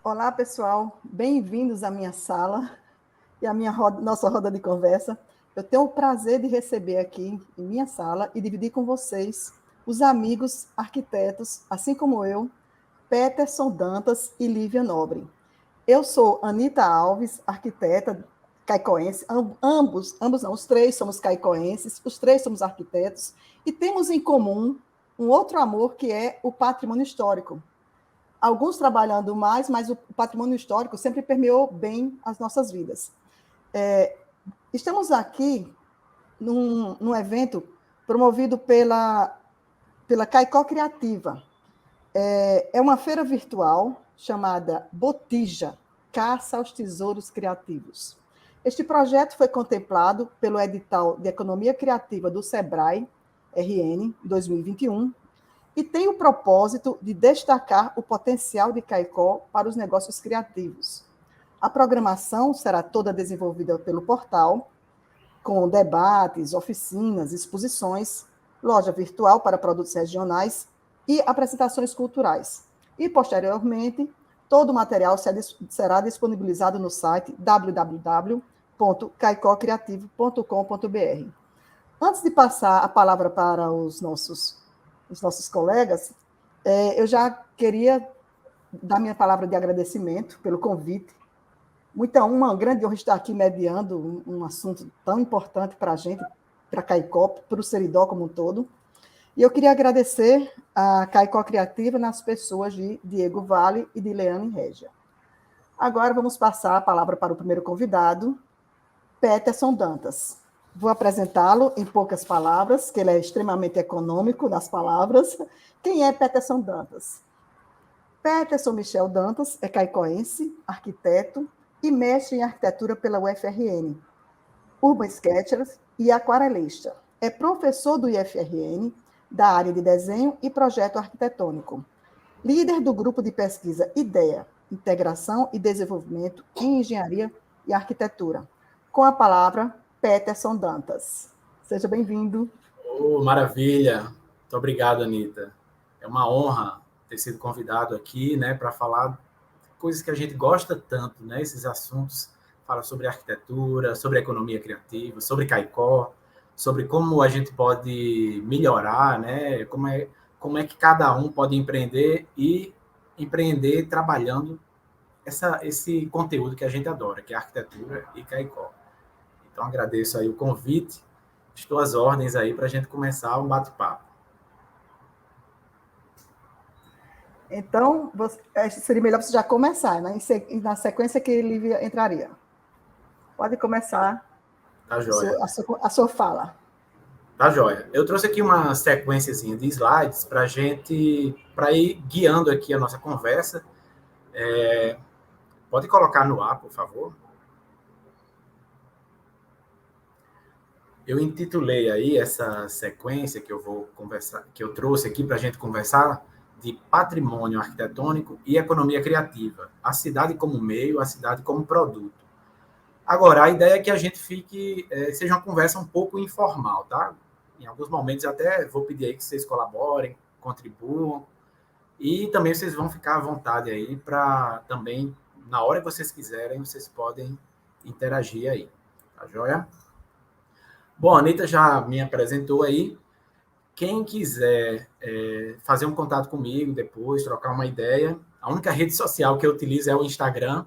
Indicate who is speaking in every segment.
Speaker 1: Olá, pessoal. Bem-vindos à minha sala e à nossa roda de conversa. Eu tenho o prazer de receber aqui em minha sala e dividir com vocês os amigos arquitetos, assim como eu, Peterson Dantas e Lívia Nobre. Eu sou Anita Alves, arquiteta caicoense. Ambos não, os três somos caicoenses, os três somos arquitetos e temos em comum um outro amor que é o patrimônio histórico. Alguns trabalhando mais, mas o patrimônio histórico sempre permeou bem as nossas vidas. Estamos aqui num evento promovido pela Caicó Criativa. É uma feira virtual chamada Botija, Caça aos Tesouros Criativos. Este projeto foi contemplado pelo edital de Economia Criativa do SEBRAE, RN, 2021, e tem o propósito de destacar o potencial de Caicó para os negócios criativos. A programação será toda desenvolvida pelo portal, com debates, oficinas, exposições, loja virtual para produtos regionais e apresentações culturais. E, posteriormente, todo o material será disponibilizado no site www.caicocreativo.com.br. Antes de passar a palavra para os nossos colegas, eu já queria dar minha palavra de agradecimento pelo convite. Uma grande honra estar aqui mediando um assunto tão importante para a gente, para a Caicó, para o Seridó como um todo. E eu queria agradecer a Caicó Criativa nas pessoas de Diego Vale e de Leane Régia. Agora vamos passar a palavra para o primeiro convidado, Peterson Dantas. Vou apresentá-lo em poucas palavras, que ele é extremamente econômico nas palavras. Quem é Peterson Dantas? Peterson Michel Dantas é caicoense, arquiteto e mestre em arquitetura pela UFRN, Urban Sketcher e aquarelista. É professor do IFRN, da área de desenho e projeto arquitetônico. Líder do grupo de pesquisa IDEA, Integração e Desenvolvimento em Engenharia e Arquitetura. Com a palavra, Peterson Dantas. Seja bem-vindo.
Speaker 2: Maravilha. Muito obrigado, Anita. É uma honra ter sido convidado aqui, né, para falar coisas que a gente gosta tanto, né, esses assuntos. Fala sobre arquitetura, sobre economia criativa, sobre Caicó, sobre como a gente pode melhorar, né, como é que cada um pode empreender e empreender trabalhando esse conteúdo que a gente adora, que é arquitetura e Caicó. Então, agradeço aí o convite, estou às ordens aí para a gente começar um bate-papo.
Speaker 1: Então, seria melhor você já começar, né? Na sequência que ele entraria. Pode começar
Speaker 2: Tá joia.
Speaker 1: A sua fala.
Speaker 2: Tá joia. Eu trouxe aqui uma sequenciazinha de slides para ir guiando aqui a nossa conversa. Pode colocar no ar, por favor. Eu intitulei aí essa sequência que eu vou conversar, que eu trouxe aqui para a gente conversar, de patrimônio arquitetônico e economia criativa. A cidade como meio, a cidade como produto. Agora, a ideia é que a gente seja uma conversa um pouco informal, tá? Em alguns momentos até vou pedir aí que vocês colaborem, contribuam, e também vocês vão ficar à vontade aí para também, na hora que vocês quiserem, vocês podem interagir aí. Tá joia? Bom, a Anita já me apresentou aí. Quem quiser fazer um contato comigo depois, trocar uma ideia, a única rede social que eu utilizo é o Instagram.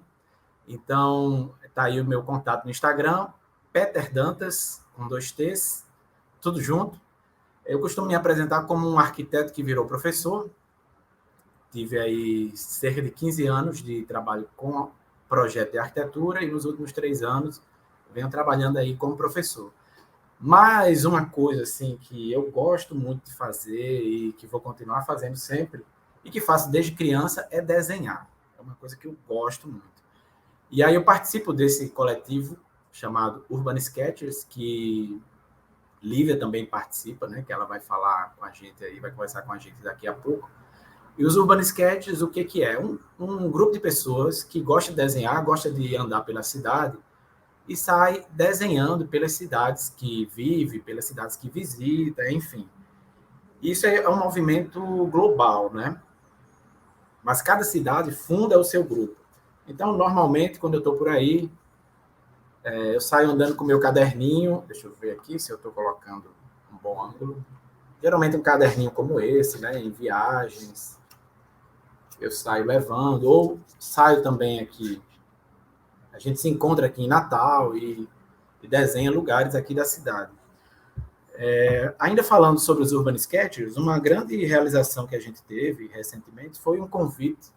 Speaker 2: Então, tá aí o meu contato no Instagram, Peter Dantas, com 2 T's, tudo junto. Eu costumo me apresentar como um arquiteto que virou professor. Tive aí cerca de 15 anos de trabalho com projeto de arquitetura e nos últimos 3 anos venho trabalhando aí como professor. Mas uma coisa assim que eu gosto muito de fazer e que vou continuar fazendo sempre e que faço desde criança é desenhar. É uma coisa que eu gosto muito. E aí eu participo desse coletivo chamado Urban Sketchers, que Lívia também participa, né? Que ela vai falar com a gente aí, vai conversar com a gente daqui a pouco. E os Urban Sketchers, o que é? Um grupo de pessoas que gosta de desenhar, gosta de andar pela cidade e sai desenhando pelas cidades que vive, pelas cidades que visita, enfim. Isso é um movimento global, né? Mas cada cidade funda o seu grupo. Então, normalmente, quando eu estou por aí, eu saio andando com o meu caderninho. Deixa eu ver aqui se eu estou colocando um bom ângulo. Geralmente um caderninho como esse, né, em viagens, eu saio levando, ou saio também aqui. A gente se encontra aqui em Natal e desenha lugares aqui da cidade. Ainda falando sobre os Urban Sketchers, uma grande realização que a gente teve recentemente foi um convite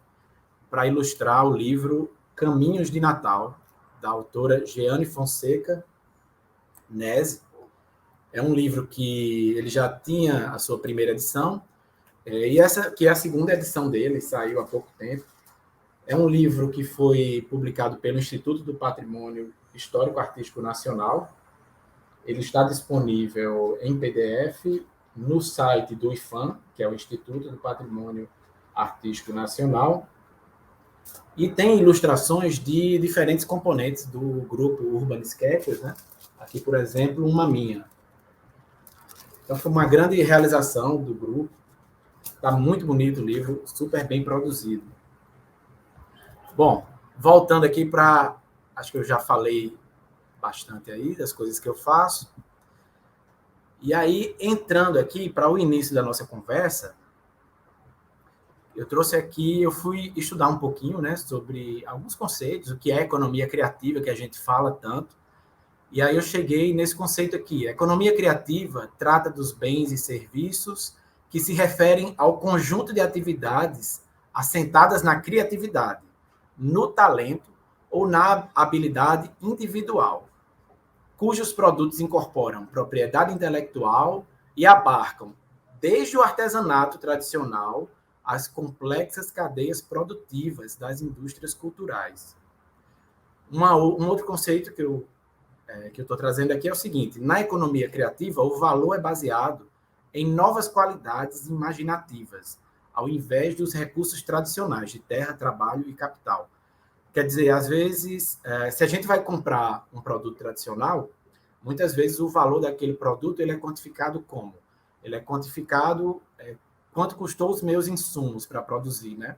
Speaker 2: para ilustrar o livro Caminhos de Natal, da autora Jeane Fonseca Nese. É um livro que ele já tinha a sua primeira edição, e essa que é a segunda edição dele, saiu há pouco tempo. É um livro que foi publicado pelo Instituto do Patrimônio Histórico-Artístico Nacional. Ele está disponível em PDF no site do IFAM, que é o Instituto do Patrimônio Artístico Nacional, e tem ilustrações de diferentes componentes do grupo Urban Sketchers, né? Aqui, por exemplo, uma minha. Então, foi uma grande realização do grupo. Está muito bonito o livro, super bem produzido. Bom, voltando aqui para... Acho que eu já falei bastante aí das coisas que eu faço. E aí, entrando aqui para o início da nossa conversa, eu trouxe aqui, eu fui estudar um pouquinho, né, sobre alguns conceitos, o que é economia criativa, que a gente fala tanto. E aí eu cheguei nesse conceito aqui. A economia criativa trata dos bens e serviços que se referem ao conjunto de atividades assentadas na criatividade, no talento ou na habilidade individual, cujos produtos incorporam propriedade intelectual e abarcam desde o artesanato tradicional às complexas cadeias produtivas das indústrias culturais. Um outro conceito que eu estou trazendo aqui é o seguinte: na economia criativa, o valor é baseado em novas qualidades imaginativas, ao invés dos recursos tradicionais de terra, trabalho e capital. Quer dizer, às vezes, se a gente vai comprar um produto tradicional, muitas vezes o valor daquele produto ele é quantificado como? Ele é quantificado quanto custou os meus insumos para produzir, né?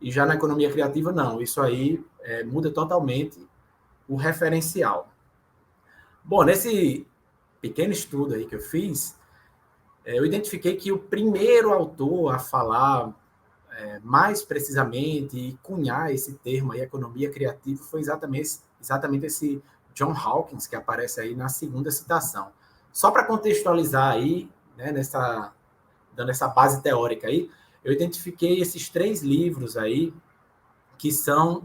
Speaker 2: E já na economia criativa, não. Isso aí muda totalmente o referencial. Bom, nesse pequeno estudo aí que eu fiz, eu identifiquei que o primeiro autor a falar mais precisamente e cunhar esse termo aí, economia criativa, foi exatamente esse John Hawkins, que aparece aí na segunda citação. Só para contextualizar aí, né, dando essa base teórica aí, eu identifiquei esses 3 livros aí, que são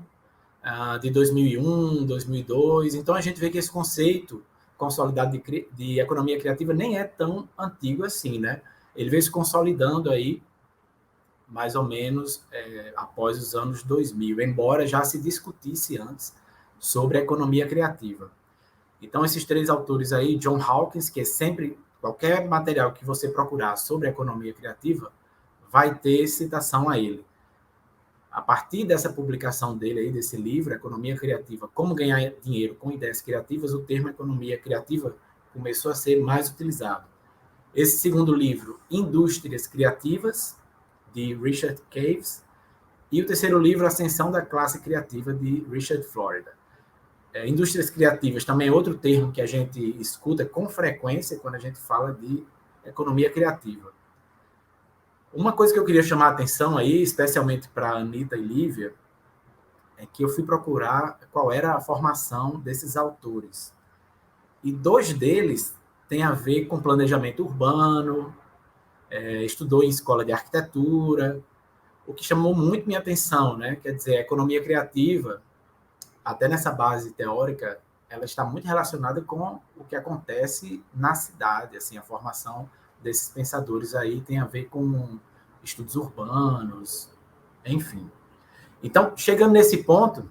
Speaker 2: de 2001, 2002. Então, a gente vê que esse conceito consolidado de economia criativa nem é tão antigo assim, né? Ele veio se consolidando aí mais ou menos após os anos 2000, embora já se discutisse antes sobre a economia criativa. Então, esses 3 autores aí, John Hawkins, que é sempre, qualquer material que você procurar sobre a economia criativa, vai ter citação a ele. A partir dessa publicação dele aí, desse livro, Economia Criativa, Como Ganhar Dinheiro com Ideias Criativas, o termo economia criativa começou a ser mais utilizado. Esse segundo livro, Indústrias Criativas, de Richard Caves, e o terceiro livro, Ascensão da Classe Criativa, de Richard Florida. Indústrias criativas também é outro termo que a gente escuta com frequência quando a gente fala de economia criativa. Uma coisa que eu queria chamar a atenção aí, especialmente para a Anitta e Lívia, é que eu fui procurar qual era a formação desses autores. E 2 deles têm a ver com planejamento urbano, estudou em escola de arquitetura, o que chamou muito minha atenção, né? Quer dizer, a economia criativa, até nessa base teórica, ela está muito relacionada com o que acontece na cidade, assim, a formação desses pensadores aí tem a ver com estudos urbanos, enfim. Então, chegando nesse ponto,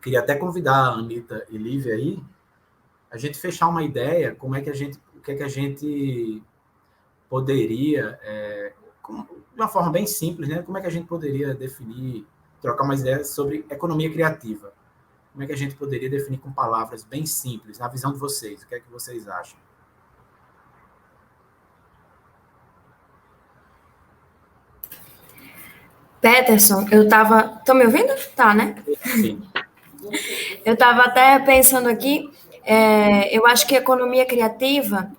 Speaker 2: queria até convidar a Anitta e Lívia aí, a gente fechar uma ideia, o que é que a gente poderia, de uma forma bem simples, né? Como é que a gente poderia definir, trocar umas ideias sobre economia criativa? Como é que a gente poderia definir com palavras bem simples, na visão de vocês? O que é que vocês acham?
Speaker 3: Peterson, eu estava... Estão me ouvindo? Tá, né?
Speaker 2: Sim.
Speaker 3: Eu estava até pensando aqui, eu acho que a economia criativa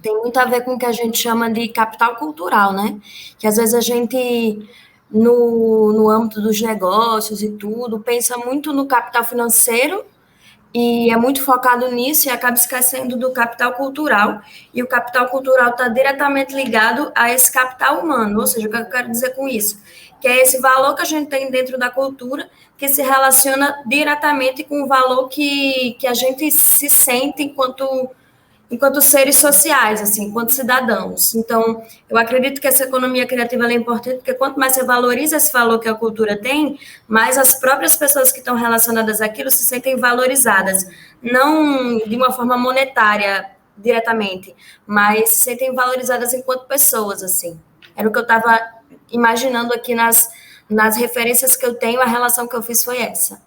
Speaker 3: tem muito a ver com o que a gente chama de capital cultural, né? Que às vezes a gente, no âmbito dos negócios e tudo, pensa muito no capital financeiro e é muito focado nisso e acaba esquecendo do capital cultural. E o capital cultural está diretamente ligado a esse capital humano, ou seja, o que eu quero dizer com isso? Que é esse valor que a gente tem dentro da cultura que se relaciona diretamente com o valor que a gente se sente enquanto seres sociais, assim, enquanto cidadãos. Então, eu acredito que essa economia criativa é importante, porque quanto mais você valoriza esse valor que a cultura tem, mais as próprias pessoas que estão relacionadas àquilo se sentem valorizadas, não de uma forma monetária diretamente, mas se sentem valorizadas enquanto pessoas, assim. Era o que eu estava imaginando aqui nas referências que eu tenho, a relação que eu fiz foi essa.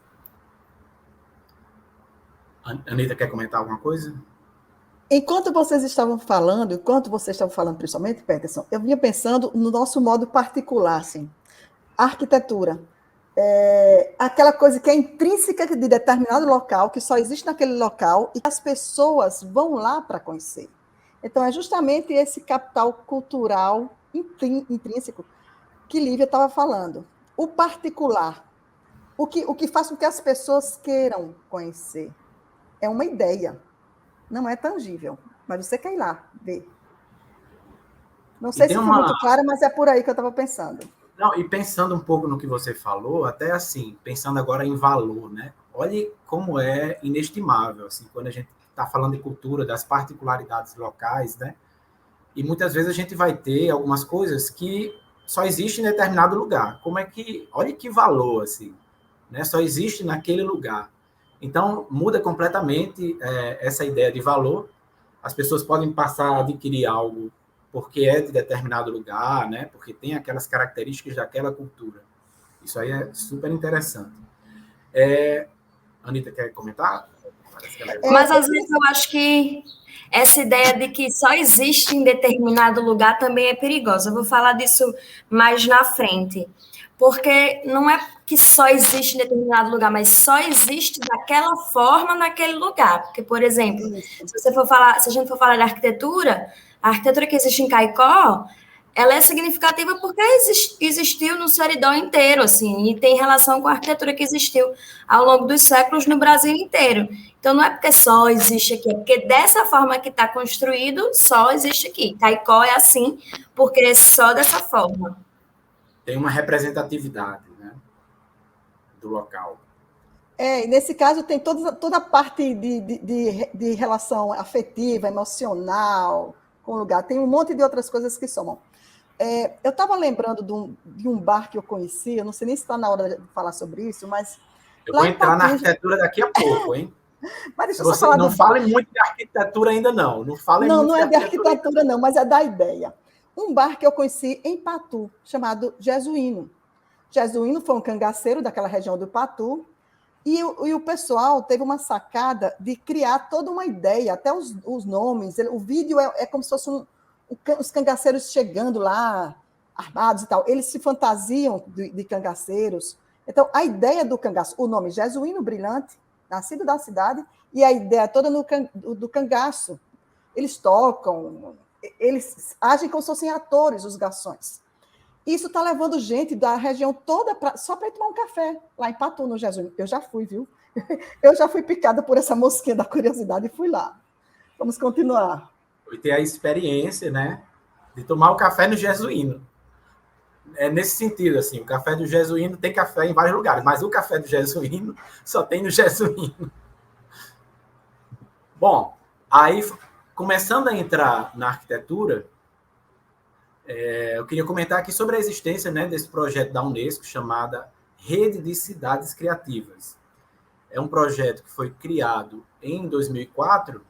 Speaker 2: Anitta, quer comentar alguma coisa?
Speaker 1: Enquanto vocês estavam falando principalmente, Peterson, eu vinha pensando no nosso modo particular, assim, a arquitetura. Aquela coisa que é intrínseca de determinado local, que só existe naquele local e que as pessoas vão lá para conhecer. Então, é justamente esse capital cultural intrínseco que Lívia estava falando. O particular, o que faz com que as pessoas queiram conhecer. É uma ideia. Não é tangível, mas você quer ir lá ver. Não sei se foi muito clara, mas é por aí que eu estava pensando.
Speaker 2: Não, e pensando um pouco no que você falou, até assim, pensando agora em valor, né? Olhe como é inestimável, assim, quando a gente está falando de cultura, das particularidades locais, né? E muitas vezes a gente vai ter algumas coisas que só existem em determinado lugar. Como é que... Olha que valor, assim, né? Só existe naquele lugar. Então, muda completamente essa ideia de valor. As pessoas podem passar a adquirir algo porque é de determinado lugar, né? Porque tem aquelas características daquela cultura. Isso aí é super interessante. Anitta, quer comentar?
Speaker 3: Mas, às vezes, eu acho que essa ideia de que só existe em determinado lugar também é perigosa. Eu vou falar disso mais na frente. Porque não é que só existe em determinado lugar, mas só existe daquela forma naquele lugar. Porque, por exemplo, se a gente for falar de arquitetura, a arquitetura que existe em Caicó, ela é significativa porque existiu no Seridó inteiro, assim, e tem relação com a arquitetura que existiu ao longo dos séculos no Brasil inteiro. Então, não é porque só existe aqui, é porque dessa forma que está construído, só existe aqui. Caicó é assim, porque é só dessa forma.
Speaker 2: Tem uma representatividade, né, do local.
Speaker 1: E nesse caso tem toda a parte de relação afetiva, emocional com o lugar. Tem um monte de outras coisas que somam. Eu estava lembrando de um bar que eu conheci, eu não sei nem se está na hora de falar sobre isso, mas...
Speaker 2: Eu vou entrar na arquitetura daqui a pouco, hein?
Speaker 1: Mas deixa eu só falar
Speaker 2: não fale muito de arquitetura ainda, não.
Speaker 1: Não é de arquitetura, não, mas é da ideia. Um bar que eu conheci em Patu, chamado Jesuíno. Jesuíno foi um cangaceiro daquela região do Patu, e o pessoal teve uma sacada de criar toda uma ideia, até os nomes. O vídeo é como se fosse os cangaceiros chegando lá, armados e tal. Eles se fantasiam de cangaceiros. Então, a ideia do cangaço, o nome Jesuíno Brilhante, nascido da cidade, e a ideia toda do cangaço. Eles tocam, eles agem como se fossem atores, os garçons. Isso está levando gente da região toda só para ir tomar um café, lá em Patu, no Jesuíno. Eu já fui, viu? Eu já fui picada por essa mosquinha da curiosidade e fui lá. Vamos continuar.
Speaker 2: E ter a experiência, né, de tomar o café no Jesuíno. É nesse sentido, assim, o café do Jesuíno tem café em vários lugares, mas o café do Jesuíno só tem no Jesuíno. Bom, aí, começando a entrar na arquitetura, eu queria comentar aqui sobre a existência, né, desse projeto da Unesco chamada Rede de Cidades Criativas. É um projeto que foi criado em 2004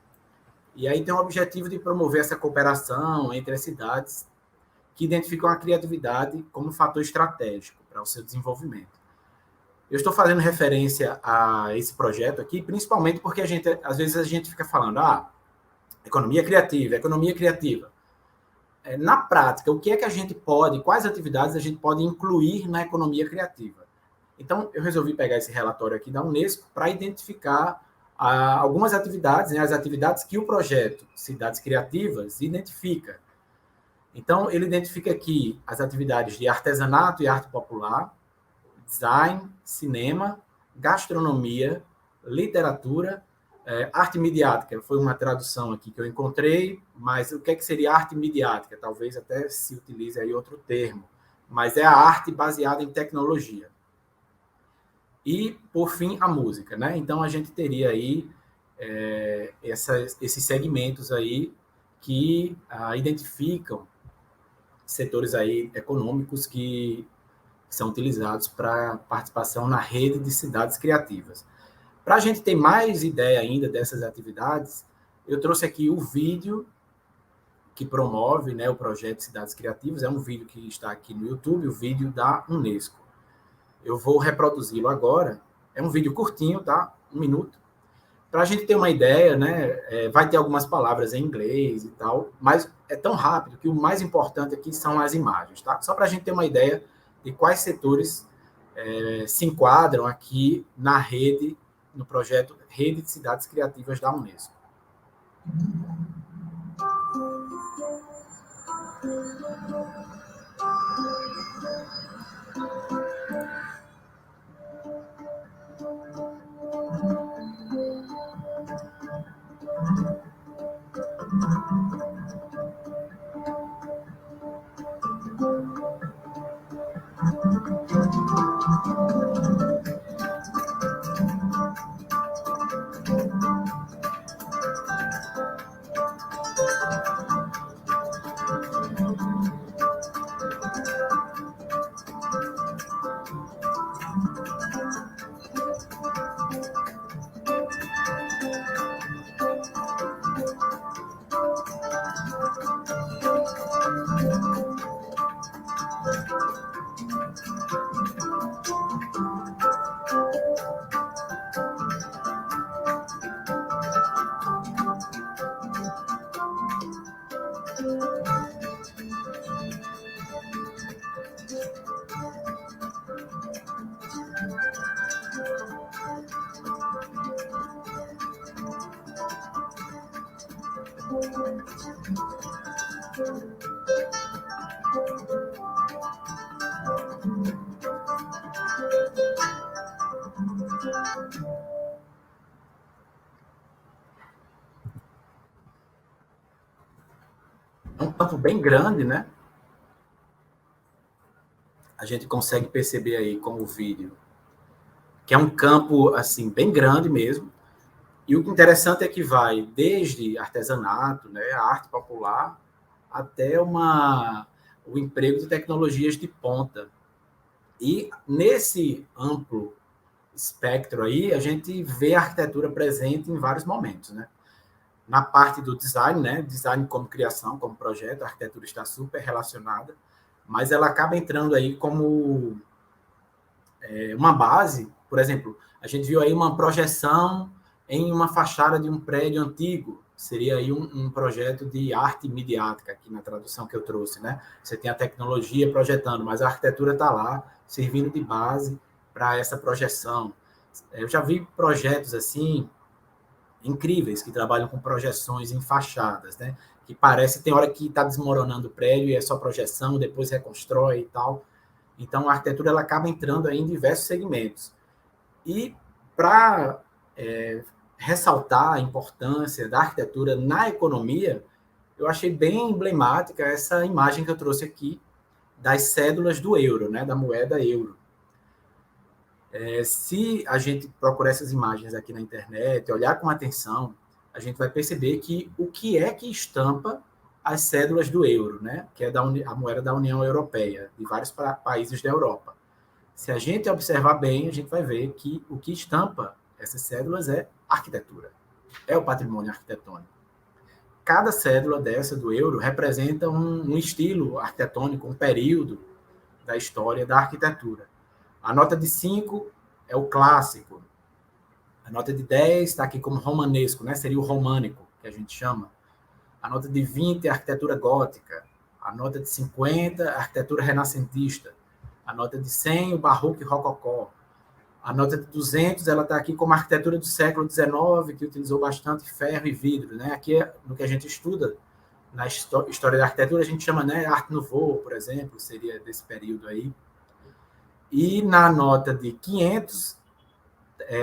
Speaker 2: e aí tem o objetivo de promover essa cooperação entre as cidades que identificam a criatividade como fator estratégico para o seu desenvolvimento. Eu estou fazendo referência a esse projeto aqui, principalmente porque às vezes a gente fica falando, economia criativa. na prática, o que é que a gente pode, quais atividades a gente pode incluir na economia criativa. Então, eu resolvi pegar esse relatório aqui da Unesco para identificar algumas atividades, né, as atividades que o projeto Cidades Criativas identifica. Então, ele identifica aqui as atividades de artesanato e arte popular, design, cinema, gastronomia, literatura, arte midiática. Foi uma tradução aqui que eu encontrei, mas o que é que seria arte midiática? Talvez até se utilize aí outro termo, mas é a arte baseada em tecnologia. E, por fim, a música, né? Então, a gente teria aí esses segmentos aí que identificam setores aí econômicos que são utilizados para participação na rede de cidades criativas. Para a gente ter mais ideia ainda dessas atividades, eu trouxe aqui o vídeo que promove, né, o projeto Cidades Criativas. É um vídeo que está aqui no YouTube, o vídeo da Unesco. Eu vou reproduzi-lo agora. É um vídeo curtinho, tá? 1 minuto. Para a gente ter uma ideia, né, vai ter algumas palavras em inglês e tal, mas é tão rápido que o mais importante aqui são as imagens, tá? Só para a gente ter uma ideia de quais setores se enquadram aqui na rede, no projeto Rede de Cidades Criativas da Unesco. É um campo bem grande, né? A gente consegue perceber aí como o vídeo, que é um campo assim bem grande mesmo. E o interessante é que vai desde artesanato, né, a arte popular, até o emprego de tecnologias de ponta. E nesse amplo espectro aí, a gente vê a arquitetura presente em vários momentos, né? Na parte do design, né? Design como criação, como projeto, a arquitetura está super relacionada, mas ela acaba entrando aí como uma base. Por exemplo, a gente viu aí uma projeção em uma fachada de um prédio antigo, seria aí um projeto de arte midiática, aqui na tradução que eu trouxe, né? Você tem a tecnologia projetando, mas a arquitetura está lá, servindo de base para essa projeção. Eu já vi projetos assim, incríveis, que trabalham com projeções em fachadas, né? Que parece, tem hora que está desmoronando o prédio e é só projeção, depois reconstrói e tal. Então, a arquitetura ela acaba entrando aí em diversos segmentos. E para ressaltar a importância da arquitetura na economia, eu achei bem emblemática essa imagem que eu trouxe aqui das cédulas do euro, né, da moeda euro. Se a gente procurar essas imagens aqui na internet, olhar com atenção, a gente vai perceber que o que é que estampa as cédulas do euro, né, que é a moeda da União Europeia, de vários países da Europa. Se a gente observar bem, a gente vai ver que o que estampa essas cédulas é arquitetura, é o patrimônio arquitetônico. Cada cédula dessa do euro representa um estilo arquitetônico, um período da história da arquitetura. A nota de 5 é o clássico. A nota de 10 está aqui como romanesco, né? Seria o românico, que a gente chama. A nota de 20 é a arquitetura gótica. A nota de 50, a arquitetura renascentista. A nota de 100, o barroco e rococó. A nota de 200, ela está aqui como arquitetura do século XIX, que utilizou bastante ferro e vidro, né? Aqui, no que a gente estuda, na história da arquitetura, a gente chama, né, Art Nouveau, por exemplo, seria desse período aí. E na nota de 500,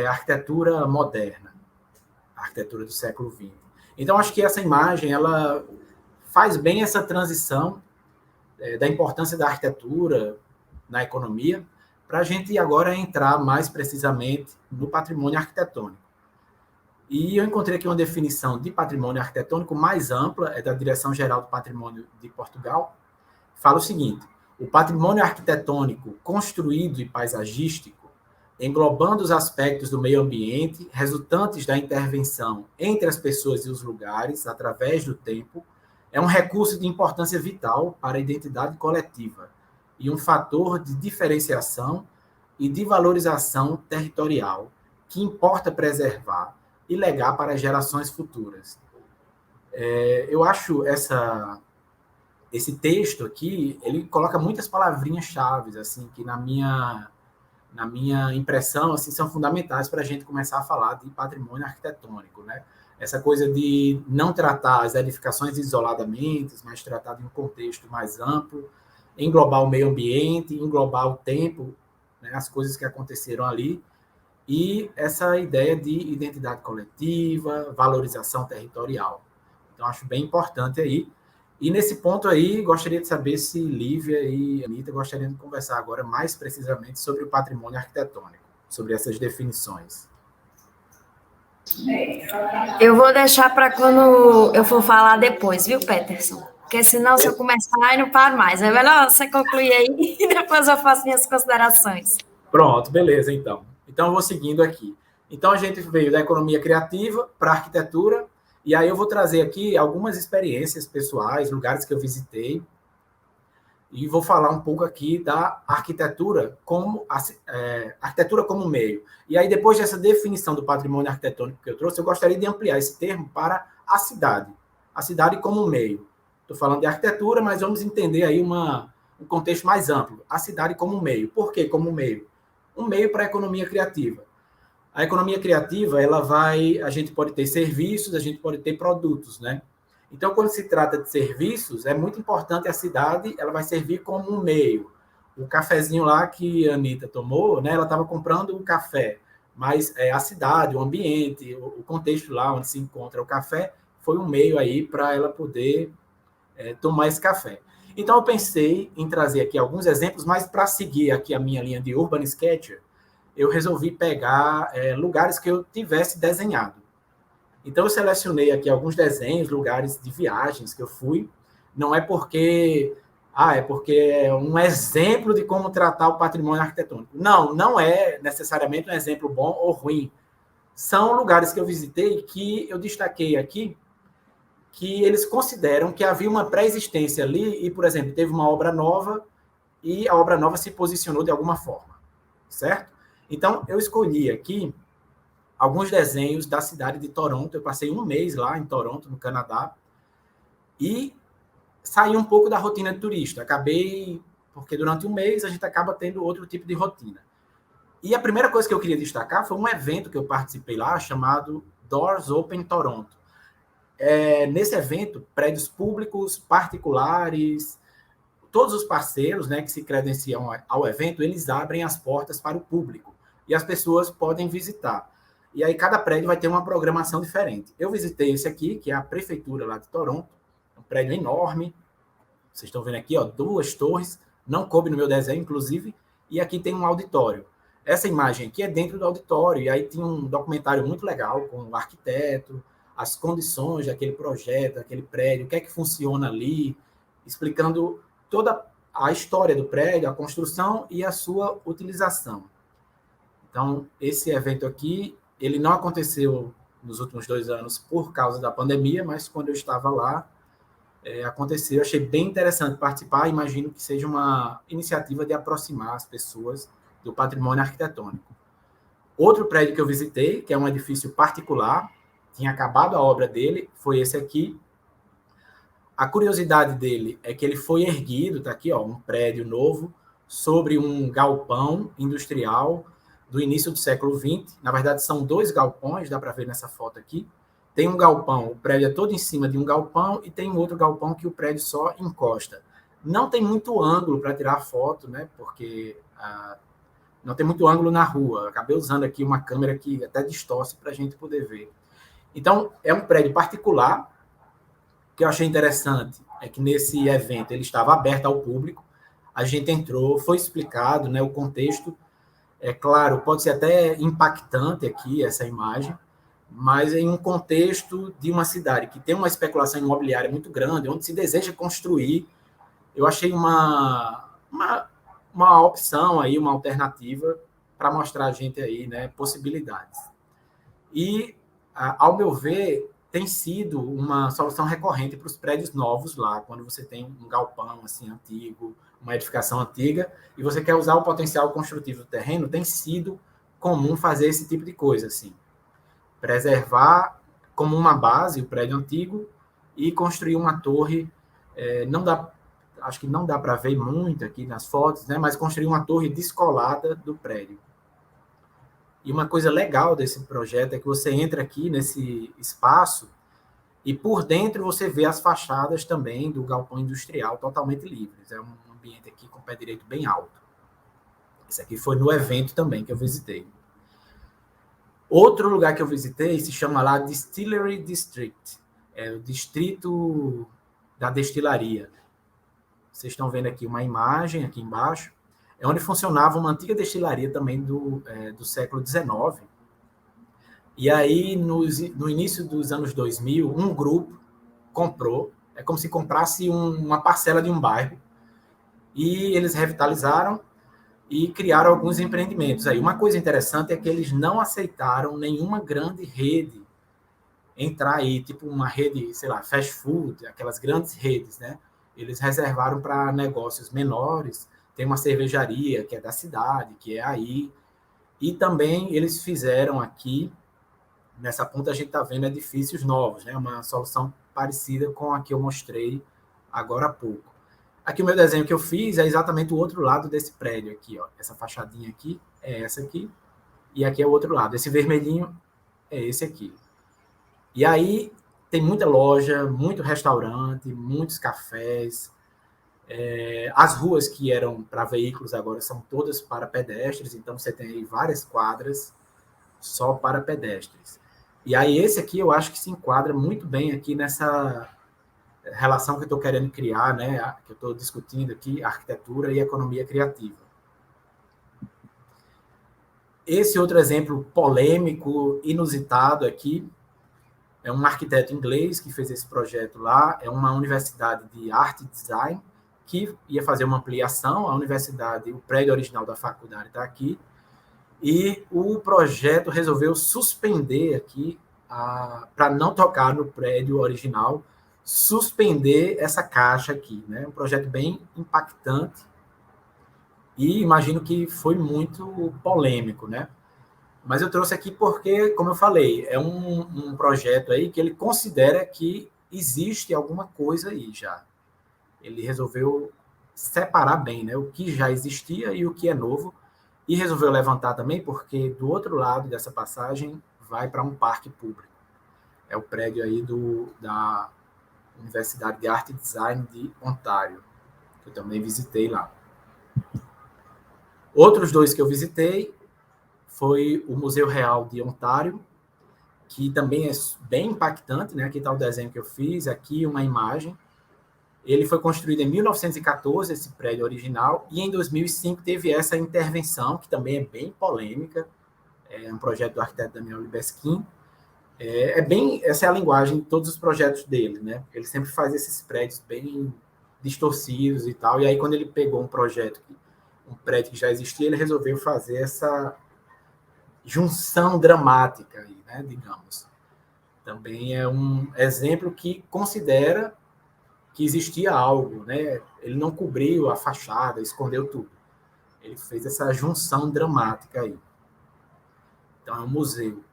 Speaker 2: arquitetura moderna, a arquitetura do século XX. Então, acho que essa imagem, ela faz bem essa transição da importância da arquitetura na economia, para a gente agora entrar mais precisamente no patrimônio arquitetônico. E eu encontrei aqui uma definição de patrimônio arquitetônico mais ampla, é da Direção-Geral do Patrimônio de Portugal. Fala o seguinte: o patrimônio arquitetônico construído e paisagístico, englobando os aspectos do meio ambiente resultantes da intervenção entre as pessoas e os lugares através do tempo, é um recurso de importância vital para a identidade coletiva e um fator de diferenciação e de valorização territorial que importa preservar e legar para as gerações futuras. Eu acho esse texto aqui, ele coloca muitas palavrinhas-chave, assim, que na minha impressão, assim, são fundamentais para a gente começar a falar de patrimônio arquitetônico, né? Essa coisa de não tratar as edificações isoladamente, mas tratar de um contexto mais amplo, englobar o meio ambiente, englobar o tempo, né, as coisas que aconteceram ali, e essa ideia de identidade coletiva, valorização territorial. Então, acho bem importante aí. E nesse ponto aí, gostaria de saber se Lívia e Anita gostariam de conversar agora mais precisamente sobre o patrimônio arquitetônico, sobre essas definições.
Speaker 3: Eu vou deixar para quando eu for falar depois, viu, Peterson? Porque senão, se eu começar, eu não paro mais. É melhor você concluir aí e depois eu faço minhas considerações.
Speaker 2: Pronto, beleza, então. Então, eu vou seguindo aqui. Então, a gente veio da economia criativa para a arquitetura, e aí eu vou trazer aqui algumas experiências pessoais, lugares que eu visitei, e vou falar um pouco aqui da arquitetura como meio. E aí, depois dessa definição do patrimônio arquitetônico que eu trouxe, eu gostaria de ampliar esse termo para a cidade como meio. Estou falando de arquitetura, mas vamos entender aí um contexto mais amplo. A cidade como meio. Por que como meio? Um meio para a economia criativa. A economia criativa, a gente pode ter serviços, a gente pode ter produtos, né? Então, quando se trata de serviços, é muito importante a cidade, ela vai servir como um meio. O cafezinho lá que a Anita tomou, né, ela estava comprando um café, mas a cidade, o ambiente, o contexto lá onde se encontra o café, foi um meio aí para ela poder tomar esse café. Então, eu pensei em trazer aqui alguns exemplos, mas para seguir aqui a minha linha de Urban Sketcher, eu resolvi pegar lugares que eu tivesse desenhado. Então, eu selecionei aqui alguns desenhos, lugares de viagens que eu fui. Não é porque é um exemplo de como tratar o patrimônio arquitetônico. Não é necessariamente um exemplo bom ou ruim. São lugares que eu visitei que eu destaquei aqui, que eles consideram que havia uma pré-existência ali e, por exemplo, teve uma obra nova e a obra nova se posicionou de alguma forma, certo? Então, eu escolhi aqui alguns desenhos da cidade de Toronto. Eu passei um mês lá em Toronto, no Canadá, e saí um pouco da rotina de turista. Porque durante um mês a gente acaba tendo outro tipo de rotina. E a primeira coisa que eu queria destacar foi um evento que eu participei lá, chamado Doors Open Toronto. Nesse evento, prédios públicos, particulares, todos os parceiros, né, que se credenciam ao evento, eles abrem as portas para o público e as pessoas podem visitar. E aí cada prédio vai ter uma programação diferente. Eu visitei esse aqui, que é a prefeitura lá de Toronto, um prédio enorme. Vocês estão vendo aqui, 2 torres, não coube no meu desenho, inclusive, e aqui tem um auditório. Essa imagem aqui é dentro do auditório, e aí tinha um documentário muito legal com o arquiteto, as condições daquele projeto, daquele prédio, o que é que funciona ali, explicando toda a história do prédio, a construção e a sua utilização. Então, esse evento aqui, ele não aconteceu nos últimos 2 anos por causa da pandemia, mas quando eu estava lá, aconteceu. Eu achei bem interessante participar, imagino que seja uma iniciativa de aproximar as pessoas do patrimônio arquitetônico. Outro prédio que eu visitei, que é um edifício particular, tinha acabado a obra dele, foi esse aqui. A curiosidade dele é que ele foi erguido, está aqui, ó, um prédio novo, sobre um galpão industrial do início do século XX. Na verdade, são 2 galpões, dá para ver nessa foto aqui. Tem um galpão, o prédio é todo em cima de um galpão, e tem outro galpão que o prédio só encosta. Não tem muito ângulo para tirar foto, né? Porque não tem muito ângulo na rua. Acabei usando aqui uma câmera que até distorce para a gente poder ver. Então, é um prédio particular. O que eu achei interessante é que nesse evento ele estava aberto ao público. A gente entrou, foi explicado, né, o contexto. É claro, pode ser até impactante aqui essa imagem, mas em um contexto de uma cidade que tem uma especulação imobiliária muito grande, onde se deseja construir, eu achei uma opção aí, uma alternativa para mostrar a gente aí, né, possibilidades. E, ao meu ver, tem sido uma solução recorrente para os prédios novos lá, quando você tem um galpão assim antigo, uma edificação antiga, e você quer usar o potencial construtivo do terreno, tem sido comum fazer esse tipo de coisa, assim. Preservar como uma base o prédio antigo e construir uma torre, acho que não dá para ver muito aqui nas fotos, né, mas construir uma torre descolada do prédio. E uma coisa legal desse projeto é que você entra aqui nesse espaço e por dentro você vê as fachadas também do galpão industrial totalmente livres. É um ambiente aqui com o pé direito bem alto. Esse aqui foi no evento também que eu visitei. Outro lugar que eu visitei se chama lá Distillery District. É o distrito da destilaria. Vocês estão vendo aqui uma imagem aqui embaixo. É onde funcionava uma antiga destilaria também do século XIX. E aí, no início dos anos 2000, um grupo comprou, é como se comprasse uma parcela de um bairro, e eles revitalizaram e criaram alguns empreendimentos. Aí, uma coisa interessante é que eles não aceitaram nenhuma grande rede entrar aí, tipo uma rede, sei lá, fast food, aquelas grandes redes, né? Eles reservaram para negócios menores. Tem uma cervejaria que é da cidade, que é aí. E também eles fizeram aqui, nessa ponta a gente está vendo edifícios novos, né? Uma solução parecida com a que eu mostrei agora há pouco. Aqui o meu desenho que eu fiz é exatamente o outro lado desse prédio aqui, ó. Essa fachadinha aqui é essa aqui, e aqui é o outro lado. Esse vermelhinho é esse aqui. E aí tem muita loja, muito restaurante, muitos cafés. As ruas que eram para veículos agora são todas para pedestres, então você tem aí várias quadras só para pedestres. E aí esse aqui eu acho que se enquadra muito bem aqui nessa relação que eu estou querendo criar, né, que eu estou discutindo aqui, arquitetura e economia criativa. Esse outro exemplo polêmico, inusitado aqui, é um arquiteto inglês que fez esse projeto lá, é uma universidade de arte e design, que ia fazer uma ampliação, a universidade, o prédio original da faculdade está aqui, e o projeto resolveu suspender aqui, para não tocar no prédio original, suspender essa caixa aqui, né? Um projeto bem impactante, e imagino que foi muito polêmico, né? Mas eu trouxe aqui porque, como eu falei, é um projeto aí que ele considera que existe alguma coisa aí já. Ele resolveu separar bem, né, o que já existia e o que é novo, e resolveu levantar também porque do outro lado dessa passagem vai para um parque público. É o prédio aí da Universidade de Arte e Design de Ontário, que eu também visitei lá. Outros 2 que eu visitei foi o Museu Real de Ontário, que também é bem impactante, né? Aqui está o desenho que eu fiz, aqui uma imagem. Ele foi construído em 1914, esse prédio original, e em 2005 teve essa intervenção, que também é bem polêmica, é um projeto do arquiteto Daniel Libeskind. Essa é a linguagem de todos os projetos dele, né? Ele sempre faz esses prédios bem distorcidos e tal, e aí quando ele pegou um prédio que já existia, ele resolveu fazer essa junção dramática aí, né, digamos. Também é um exemplo que considera que existia algo, né? Ele não cobriu a fachada, escondeu tudo. Ele fez essa junção dramática aí. Então, é um museu.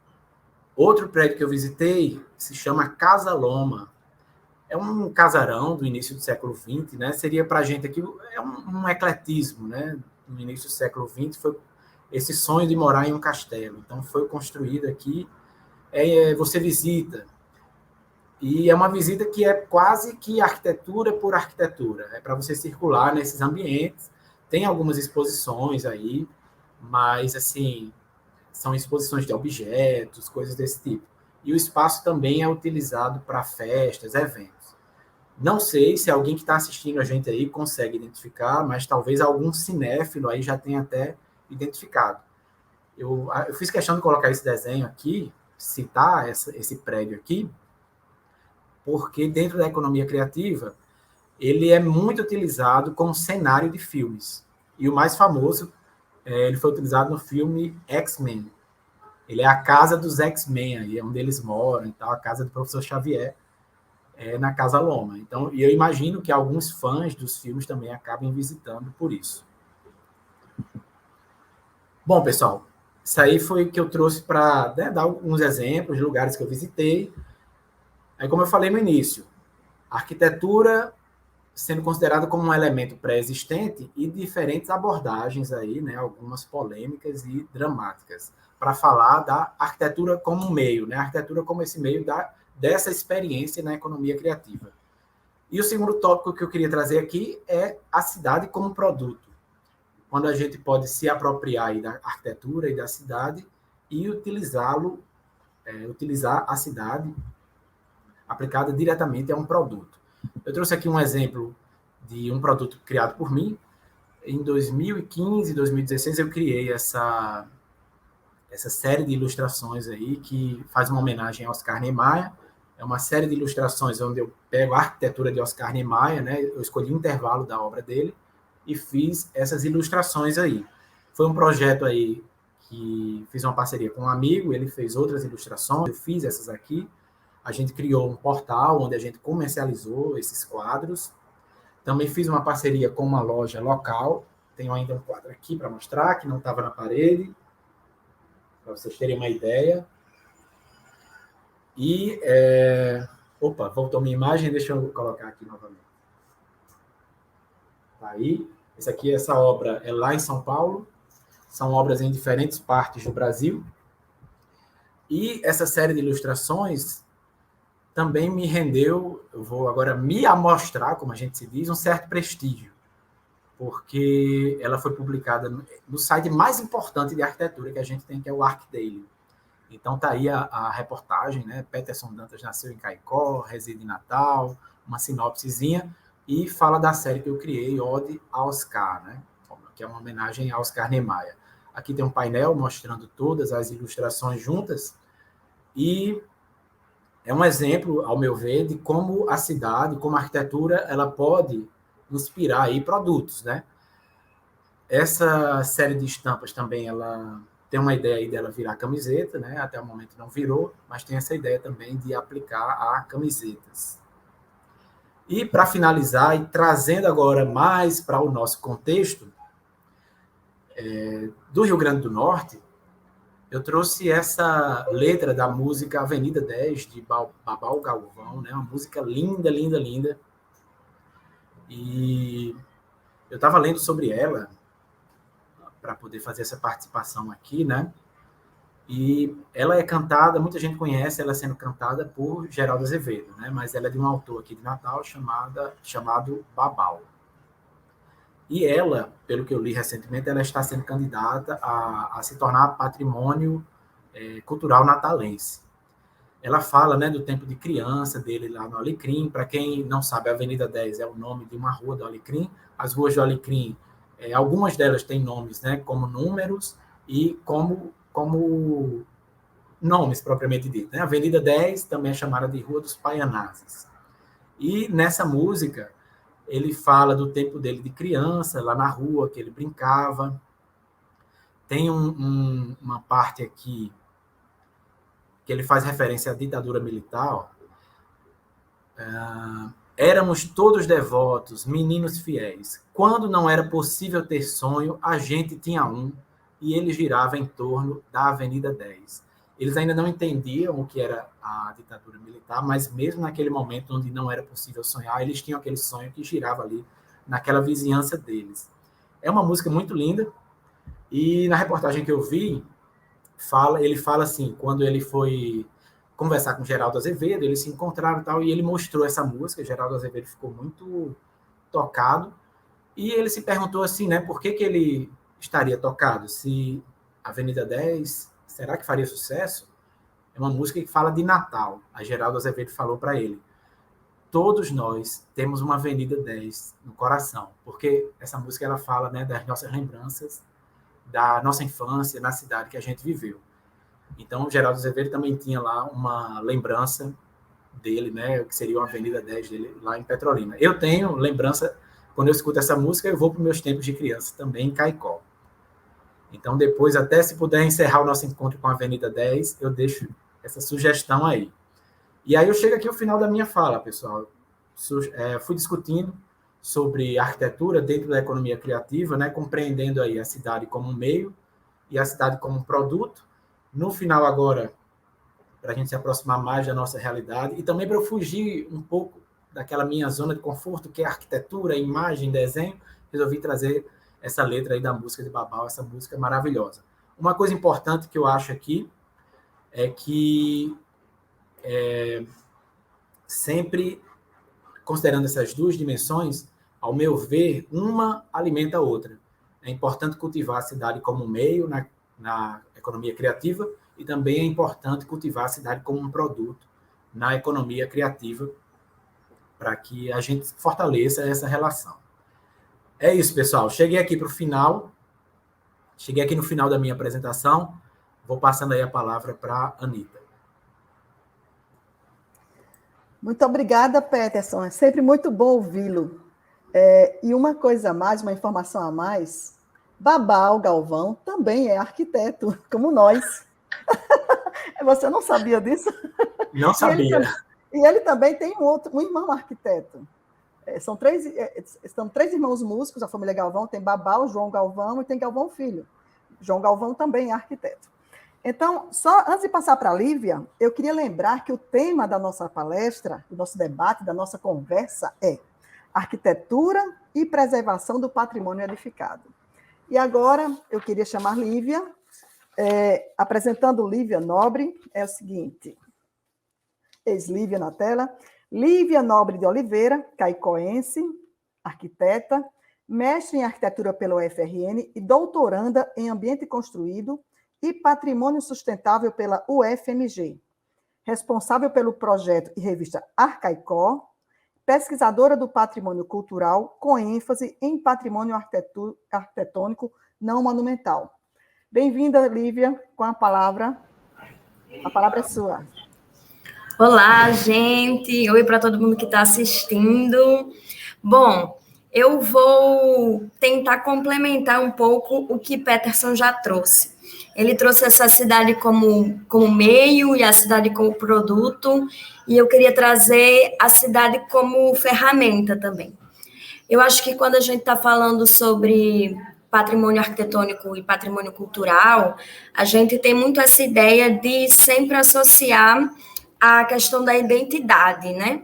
Speaker 2: Outro prédio que eu visitei se chama Casa Loma. é um casarão do início do século XX, né? Seria para a gente aqui um ecletismo, né? No início do século XX foi esse sonho de morar em um castelo. Então foi construído aqui, você visita, e é uma visita que é quase que arquitetura por arquitetura, é para você circular nesses ambientes. Tem algumas exposições aí, mas assim, são exposições de objetos, coisas desse tipo. E o espaço também é utilizado para festas, eventos. Não sei se alguém que está assistindo a gente aí consegue identificar, mas talvez algum cinéfilo aí já tenha até identificado. Eu fiz questão de colocar esse desenho aqui, citar esse prédio aqui, porque dentro da economia criativa, ele é muito utilizado como cenário de filmes. E o mais famoso, ele foi utilizado no filme X-Men. Ele é a casa dos X-Men, aí é onde eles moram, e tal, a casa do professor Xavier, na Casa Loma. Então, e eu imagino que alguns fãs dos filmes também acabem visitando por isso. Bom, pessoal, isso aí foi o que eu trouxe para dar alguns exemplos de lugares que eu visitei. Aí, como eu falei no início, a arquitetura sendo considerada como um elemento pré-existente e diferentes abordagens aí, né, algumas polêmicas e dramáticas, para falar da arquitetura como meio, né, a arquitetura como esse meio dessa experiência na economia criativa. E o segundo tópico que eu queria trazer aqui é a cidade como produto, quando a gente pode se apropriar aí da arquitetura e da cidade e utilizar a cidade aplicada diretamente a um produto. Eu trouxe aqui um exemplo de um produto criado por mim. Em 2015, 2016, eu criei essa série de ilustrações aí que faz uma homenagem a Oscar Niemeyer. É uma série de ilustrações onde eu pego a arquitetura de Oscar Niemeyer, né? Eu escolhi o intervalo da obra dele e fiz essas ilustrações aí. Foi um projeto aí que fiz uma parceria com um amigo, ele fez outras ilustrações, eu fiz essas aqui. A gente criou um portal onde a gente comercializou esses quadros. Também fiz uma parceria com uma loja local. Tenho ainda um quadro aqui para mostrar, que não estava na parede, para vocês terem uma ideia. E, opa, voltou minha imagem, deixa eu colocar aqui novamente. Tá aí. Essa obra é lá em São Paulo. São obras em diferentes partes do Brasil. E essa série de ilustrações também me rendeu, eu vou agora me amostrar, como a gente se diz, um certo prestígio, porque ela foi publicada no site mais importante de arquitetura que a gente tem, que é o ArcDaily. Então tá aí a reportagem, né? Peterson Dantas nasceu em Caicó, reside em Natal, uma sinopsezinha, e fala da série que eu criei, Ode a Oscar, né? Que é uma homenagem a Oscar Niemeyer. Aqui tem um painel mostrando todas as ilustrações juntas, e é um exemplo, ao meu ver, de como a cidade, como a arquitetura, ela pode inspirar aí produtos, né? Essa série de estampas também, ela tem uma ideia aí dela virar camiseta, né? Até o momento não virou, mas tem essa ideia também de aplicar a camisetas. E para finalizar, e trazendo agora mais para o nosso contexto, do Rio Grande do Norte, eu trouxe essa letra da música Avenida 10, de Babal Galvão, né? Uma música linda, linda, linda. E eu estava lendo sobre ela para poder fazer essa participação aqui, né? E ela é cantada, muita gente conhece ela sendo cantada por Geraldo Azevedo, né? Mas ela é de um autor aqui de Natal chamado Babal. E ela, pelo que eu li recentemente, ela está sendo candidata a se tornar patrimônio cultural natalense. Ela fala, né, do tempo de criança dele lá no Alecrim. Para quem não sabe, a Avenida 10 é o nome de uma rua do Alecrim. As ruas do Alecrim, algumas delas têm nomes, né, como números e como nomes propriamente dito, né? A Avenida 10 também é chamada de Rua dos Paianazes. E nessa música ele fala do tempo dele de criança, lá na rua, que ele brincava. Tem uma parte aqui que ele faz referência à ditadura militar. Éramos todos devotos, meninos fiéis. Quando não era possível ter sonho, a gente tinha um, e ele girava em torno da Avenida 10. eles ainda não entendiam o que era a ditadura militar, mas mesmo naquele momento onde não era possível sonhar, eles tinham aquele sonho que girava ali naquela vizinhança deles. É uma música muito linda, e na reportagem que eu vi, ele fala assim, quando ele foi conversar com Geraldo Azevedo, eles se encontraram e tal, e ele mostrou essa música, Geraldo Azevedo ficou muito tocado, e ele se perguntou assim, né, por que ele estaria tocado? Se Avenida 10, será que faria sucesso? É uma música que fala de Natal. A Geraldo Azevedo falou para ele, todos nós temos uma Avenida 10 no coração, porque essa música ela fala, né, das nossas lembranças, da nossa infância, na cidade que a gente viveu. Então, o Geraldo Azevedo também tinha lá uma lembrança dele, né, que seria uma Avenida 10 dele, lá em Petrolina. Eu tenho lembrança, quando eu escuto essa música, eu vou para os meus tempos de criança, também em Caicó. Então, depois, até se puder encerrar o nosso encontro com a Avenida 10, eu deixo essa sugestão aí. E aí eu chego aqui ao final da minha fala, pessoal. Fui discutindo sobre arquitetura dentro da economia criativa, né, compreendendo aí a cidade como um meio e a cidade como um produto. No final agora, para a gente se aproximar mais da nossa realidade e também para eu fugir um pouco daquela minha zona de conforto, que é arquitetura, imagem, desenho, resolvi trazer essa letra aí da música de Babal, essa música maravilhosa. Uma coisa importante que eu acho aqui é que sempre considerando essas duas dimensões, ao meu ver, uma alimenta a outra. É importante cultivar a cidade como meio na economia criativa e também é importante cultivar a cidade como um produto na economia criativa para que a gente fortaleça essa relação. É isso, pessoal. Cheguei aqui no final da minha apresentação. Vou passando aí a palavra para a Anita.
Speaker 1: Muito obrigada, Peterson. É sempre muito bom ouvi-lo. E uma coisa a mais, uma informação a mais, Babal Galvão também é arquiteto, como nós. Você não sabia disso?
Speaker 2: Não sabia.
Speaker 1: E ele também tem um irmão arquiteto. São três irmãos músicos, a família Galvão, tem Babal, João Galvão e tem Galvão Filho. João Galvão também é arquiteto. Então, só antes de passar para a Lívia, eu queria lembrar que o tema da nossa palestra, do nosso debate, da nossa conversa é arquitetura e preservação do patrimônio edificado. E agora eu queria chamar Lívia, apresentando Lívia Nobre, é o seguinte, ex-Lívia na tela, Lívia Nobre de Oliveira, caicoense, arquiteta, mestre em arquitetura pela UFRN e doutoranda em ambiente construído e patrimônio sustentável pela UFMG, responsável pelo projeto e revista Arcaicó, pesquisadora do patrimônio cultural com ênfase em patrimônio arquitetônico não monumental. Bem-vinda, Lívia, com a palavra. A palavra é sua.
Speaker 3: Olá, gente. Oi para todo mundo que está assistindo. Bom, eu vou tentar complementar um pouco o que Peterson já trouxe. Ele trouxe essa cidade como meio e a cidade como produto, e eu queria trazer a cidade como ferramenta também. Eu acho que quando a gente está falando sobre patrimônio arquitetônico e patrimônio cultural, a gente tem muito essa ideia de sempre associar a questão da identidade, né?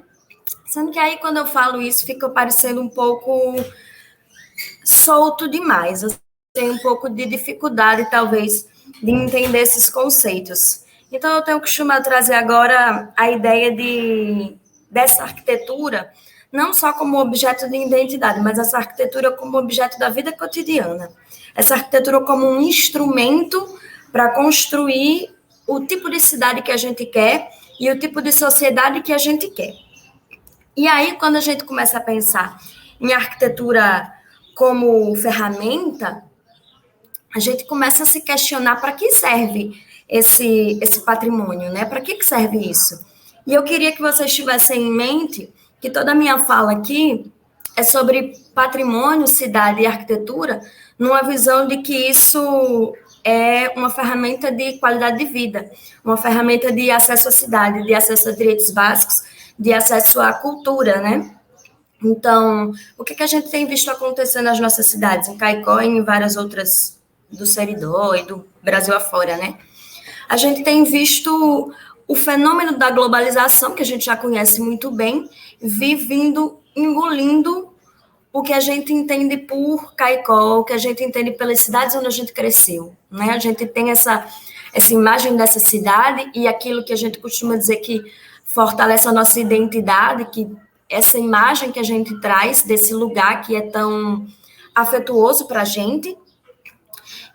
Speaker 3: Sendo que aí, quando eu falo isso, fica parecendo um pouco solto demais. Eu tenho um pouco de dificuldade, talvez, de entender esses conceitos. Então, eu tenho que costumar trazer agora a ideia dessa arquitetura, não só como objeto de identidade, mas essa arquitetura como objeto da vida cotidiana. Essa arquitetura como um instrumento para construir o tipo de cidade que a gente quer e o tipo de sociedade que a gente quer. E aí, quando a gente começa a pensar em arquitetura como ferramenta, a gente começa a se questionar para que serve esse patrimônio, né? Para que serve isso? E eu queria que vocês tivessem em mente que toda a minha fala aqui é sobre patrimônio, cidade e arquitetura, numa visão de que isso é uma ferramenta de qualidade de vida, uma ferramenta de acesso à cidade, de acesso a direitos básicos, de acesso à cultura, né? Então, o que a gente tem visto acontecer nas nossas cidades, em Caicó e em várias outras do Seridó e do Brasil afora, né? a gente tem visto o fenômeno da globalização, que a gente já conhece muito bem, engolindo o que a gente entende por Caicó, o que a gente entende pelas cidades onde a gente cresceu, né? A gente tem essa imagem dessa cidade e aquilo que a gente costuma dizer que fortalece a nossa identidade, que essa imagem que a gente traz desse lugar que é tão afetuoso para a gente.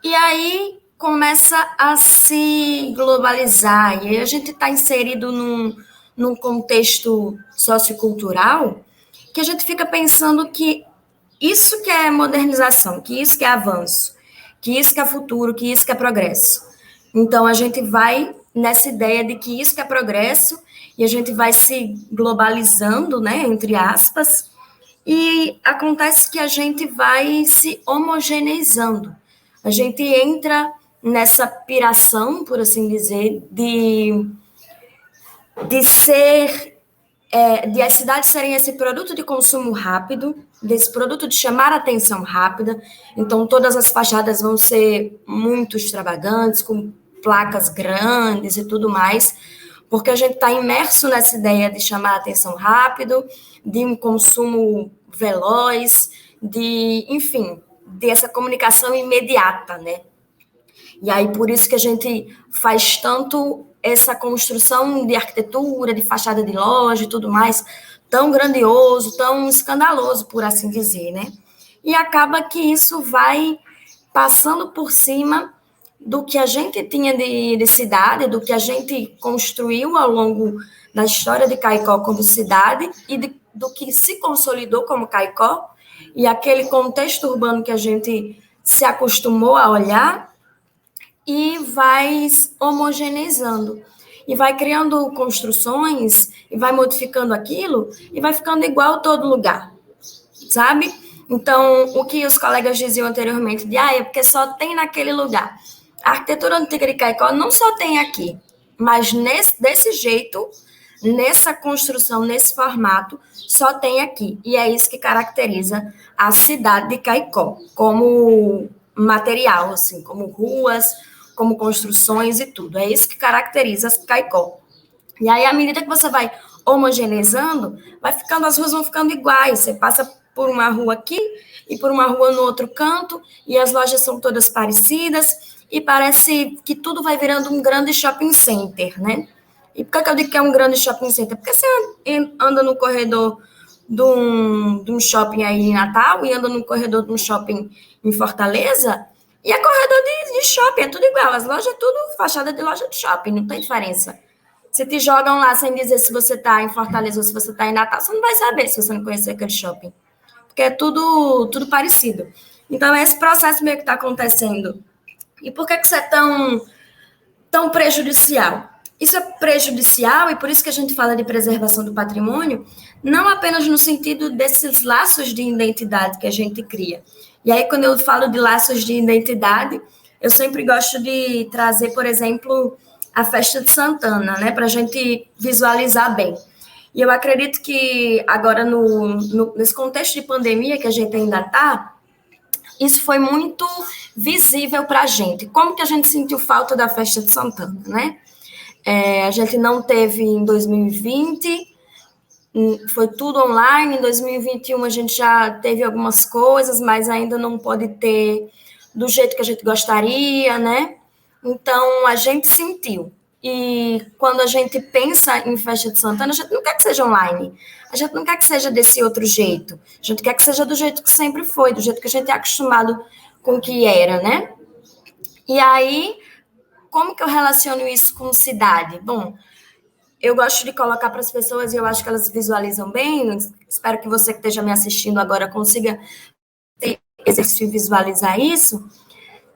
Speaker 3: E aí começa a se globalizar, e aí a gente está inserido num contexto sociocultural que a gente fica pensando que isso que é modernização, que isso que é avanço, que isso que é futuro, que isso que é progresso. Então, a gente vai nessa ideia de que isso que é progresso e a gente vai se globalizando, né, entre aspas, e acontece que a gente vai se homogeneizando. A gente entra nessa piração, por assim dizer, de ser, de as cidades serem esse produto de consumo rápido, desse produto de chamar a atenção rápida. Então, todas as fachadas vão ser muito extravagantes, com placas grandes e tudo mais, porque a gente está imerso nessa ideia de chamar a atenção rápido, de um consumo veloz, enfim, dessa comunicação imediata, né? E aí, por isso que a gente faz tanto essa construção de arquitetura, de fachada de loja e tudo mais, tão grandioso, tão escandaloso, por assim dizer, né? E acaba que isso vai passando por cima do que a gente tinha de cidade, do que a gente construiu ao longo da história de Caicó como cidade e do que se consolidou como Caicó, e aquele contexto urbano que a gente se acostumou a olhar, e vai homogeneizando, e vai criando construções, e vai modificando aquilo, e vai ficando igual a todo lugar, sabe? Então, o que os colegas diziam anteriormente, é porque só tem naquele lugar. A arquitetura antiga de Caicó não só tem aqui, mas desse jeito, nessa construção, nesse formato, só tem aqui. E é isso que caracteriza a cidade de Caicó, como material, assim, como ruas, como construções e tudo. É isso que caracteriza Caicó. E aí, à medida que você vai homogeneizando, as ruas vão ficando iguais. Você passa por uma rua aqui e por uma rua no outro canto, e as lojas são todas parecidas, e parece que tudo vai virando um grande shopping center, né? E por que eu digo que é um grande shopping center? Porque você anda no corredor de um shopping aí em Natal e anda no corredor de um shopping em Fortaleza, e é corredor de shopping, é tudo igual. As lojas é tudo fachada de loja de shopping, não tem diferença. Se te jogam lá sem dizer se você está em Fortaleza ou se você está em Natal, você não vai saber se você não conhecer aquele shopping. Porque é tudo parecido. Então, é esse processo meio que está acontecendo. E por que isso é tão prejudicial? Isso é prejudicial, e por isso que a gente fala de preservação do patrimônio, não apenas no sentido desses laços de identidade que a gente cria. E aí, quando eu falo de laços de identidade, eu sempre gosto de trazer, por exemplo, a festa de Santana, né, para a gente visualizar bem. E eu acredito que agora, nesse contexto de pandemia que a gente ainda está, isso foi muito visível para a gente. Como que a gente sentiu falta da festa de Santana, né? A gente não teve em 2020, foi tudo online. Em 2021 a gente já teve algumas coisas, mas ainda não pode ter do jeito que a gente gostaria, né? Então, a gente sentiu. E quando a gente pensa em festa de Santana, a gente não quer que seja online. A gente não quer que seja desse outro jeito. A gente quer que seja do jeito que sempre foi, do jeito que a gente é acostumado com o que era, né? E aí, como que eu relaciono isso com cidade? Bom, eu gosto de colocar para as pessoas, e eu acho que elas visualizam bem. Espero que você que esteja me assistindo agora consiga ter exercício de visualizar isso.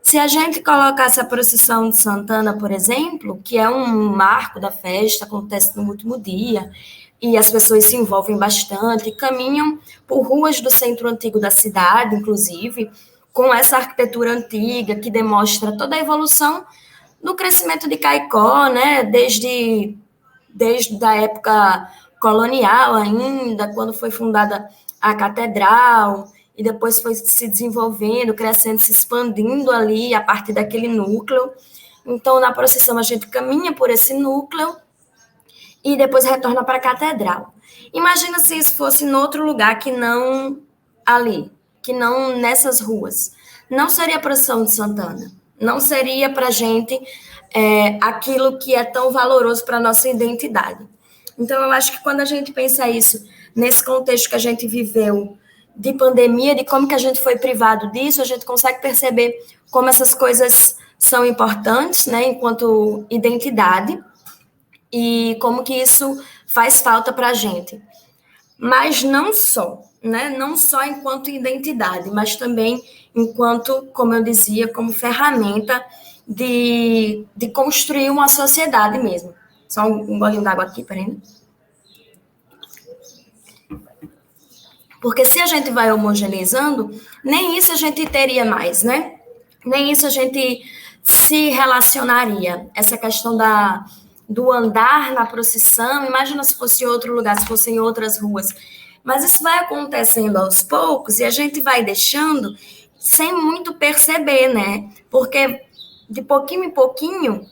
Speaker 3: Se a gente colocasse a procissão de Santana, por exemplo, que é um marco da festa, acontece no último dia, e as pessoas se envolvem bastante, caminham por ruas do centro antigo da cidade, inclusive, com essa arquitetura antiga que demonstra toda a evolução do crescimento de Caicó, né? Desde a época colonial ainda, quando foi fundada a catedral, e depois foi se desenvolvendo, crescendo, se expandindo ali a partir daquele núcleo. Então, na procissão, a gente caminha por esse núcleo e depois retorna para a catedral. Imagina se isso fosse em outro lugar que não ali, que não nessas ruas. Não seria a procissão de Santana. Não seria para a gente aquilo que é tão valoroso para a nossa identidade. Então, eu acho que quando a gente pensa isso, nesse contexto que a gente viveu de pandemia, de como que a gente foi privado disso, a gente consegue perceber como essas coisas são importantes, né, enquanto identidade, e como que isso faz falta para a gente. Mas não só, né, não só enquanto identidade, mas também enquanto, como eu dizia, como ferramenta de construir uma sociedade mesmo. Só um golinho d'água aqui, peraí. Porque se a gente vai homogeneizando, nem isso a gente teria mais, né? Nem isso a gente se relacionaria. Essa questão do andar na procissão, imagina se fosse em outro lugar, se fosse em outras ruas. Mas isso vai acontecendo aos poucos e a gente vai deixando sem muito perceber, né? Porque de pouquinho em pouquinho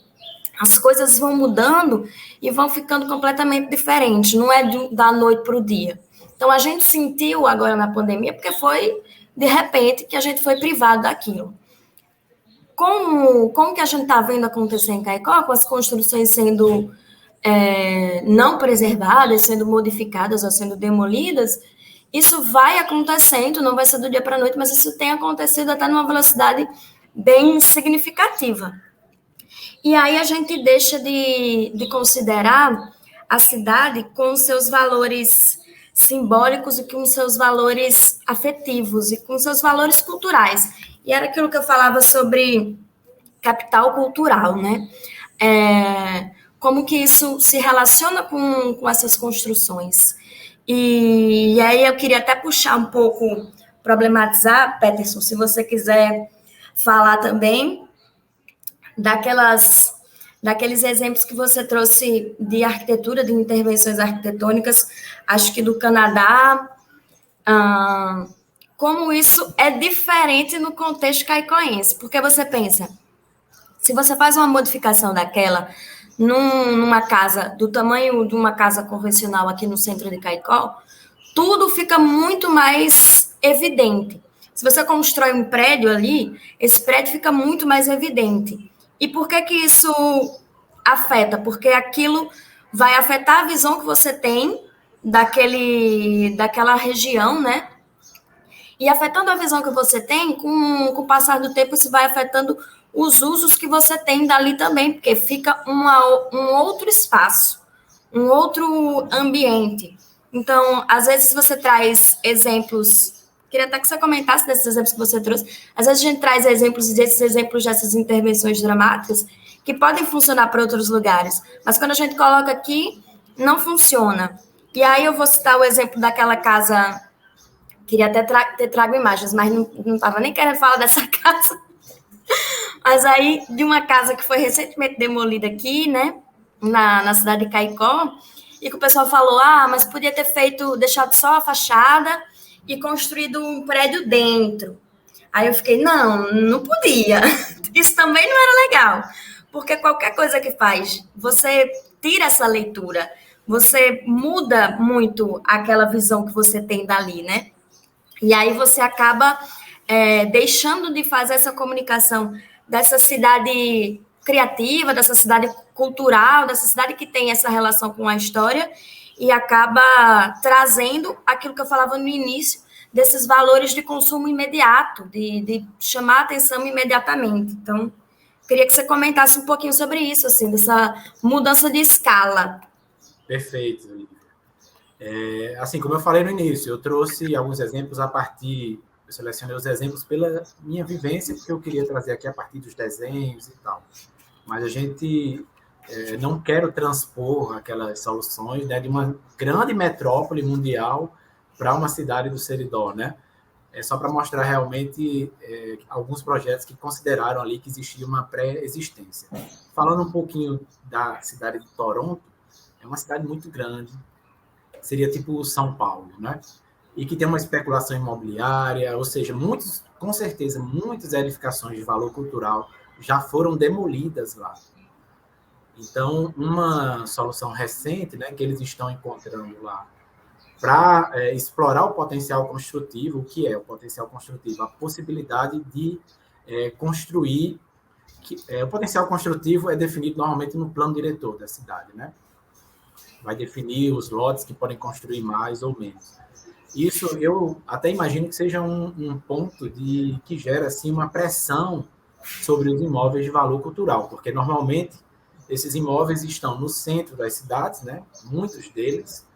Speaker 3: as coisas vão mudando e vão ficando completamente diferentes. Não é da noite para o dia. Então, a gente sentiu agora na pandemia porque foi, de repente, que a gente foi privado daquilo. Como que a gente está vendo acontecer em Caicó, com as construções sendo não preservadas, sendo modificadas ou sendo demolidas, isso vai acontecendo, não vai ser do dia para a noite, mas isso tem acontecido até numa velocidade bem significativa. E aí a gente deixa de considerar a cidade com seus valores simbólicos e com seus valores afetivos e com seus valores culturais. E era aquilo que eu falava sobre capital cultural, né? Como que isso se relaciona com essas construções. E aí eu queria até puxar um pouco, problematizar, Peterson, se você quiser falar também daqueles exemplos que você trouxe de arquitetura, de intervenções arquitetônicas, acho que do Canadá, como isso é diferente no contexto caicoense, porque você pensa, se você faz uma modificação daquela numa casa do tamanho de uma casa convencional aqui no centro de Caicó, tudo fica muito mais evidente. Se você constrói um prédio ali, esse prédio fica muito mais evidente. E por que isso afeta? Porque aquilo vai afetar a visão que você tem daquela região, né? E afetando a visão que você tem, com o passar do tempo, isso vai afetando os usos que você tem dali também, porque fica um outro espaço, um outro ambiente. Então, às vezes, se você traz exemplos, queria até que você comentasse desses exemplos que você trouxe, às vezes a gente traz exemplos dessas intervenções dramáticas que podem funcionar para outros lugares, mas quando a gente coloca aqui, não funciona. E aí eu vou citar o exemplo daquela casa, queria até ter trago imagens, mas não estava nem querendo falar dessa casa, mas aí de uma casa que foi recentemente demolida aqui, né, na cidade de Caicó, e que o pessoal falou, mas podia ter deixado só a fachada e construído um prédio dentro. Aí eu fiquei, não podia. Isso também não era legal. Porque qualquer coisa que faz, você tira essa leitura, você muda muito aquela visão que você tem dali, né? E aí você acaba deixando de fazer essa comunicação dessa cidade criativa, dessa cidade cultural, dessa cidade que tem essa relação com a história e acaba trazendo aquilo que eu falava no início, desses valores de consumo imediato, de chamar a atenção imediatamente. Então, queria que você comentasse um pouquinho sobre isso, assim, dessa mudança de escala.
Speaker 2: Perfeito, Lívia. Assim, como eu falei no início, eu trouxe alguns exemplos eu selecionei os exemplos pela minha vivência, porque eu queria trazer aqui a partir dos desenhos e tal. Mas a gente não quer transpor aquelas soluções, né, de uma grande metrópole mundial para uma cidade do Seridó, né? É só para mostrar realmente alguns projetos que consideraram ali que existia uma pré-existência. Falando um pouquinho da cidade de Toronto, é uma cidade muito grande, seria tipo São Paulo, né? E que tem uma especulação imobiliária, ou seja, com certeza, muitas edificações de valor cultural já foram demolidas lá. Então, uma solução recente, né, que eles estão encontrando lá para explorar o potencial construtivo, o que é o potencial construtivo? A possibilidade de construir. O potencial construtivo é definido normalmente no plano diretor da cidade, né? Vai definir os lotes que podem construir mais ou menos. Isso eu até imagino que seja um ponto que gera assim, uma pressão sobre os imóveis de valor cultural, porque normalmente esses imóveis estão no centro das cidades, né? Muitos deles,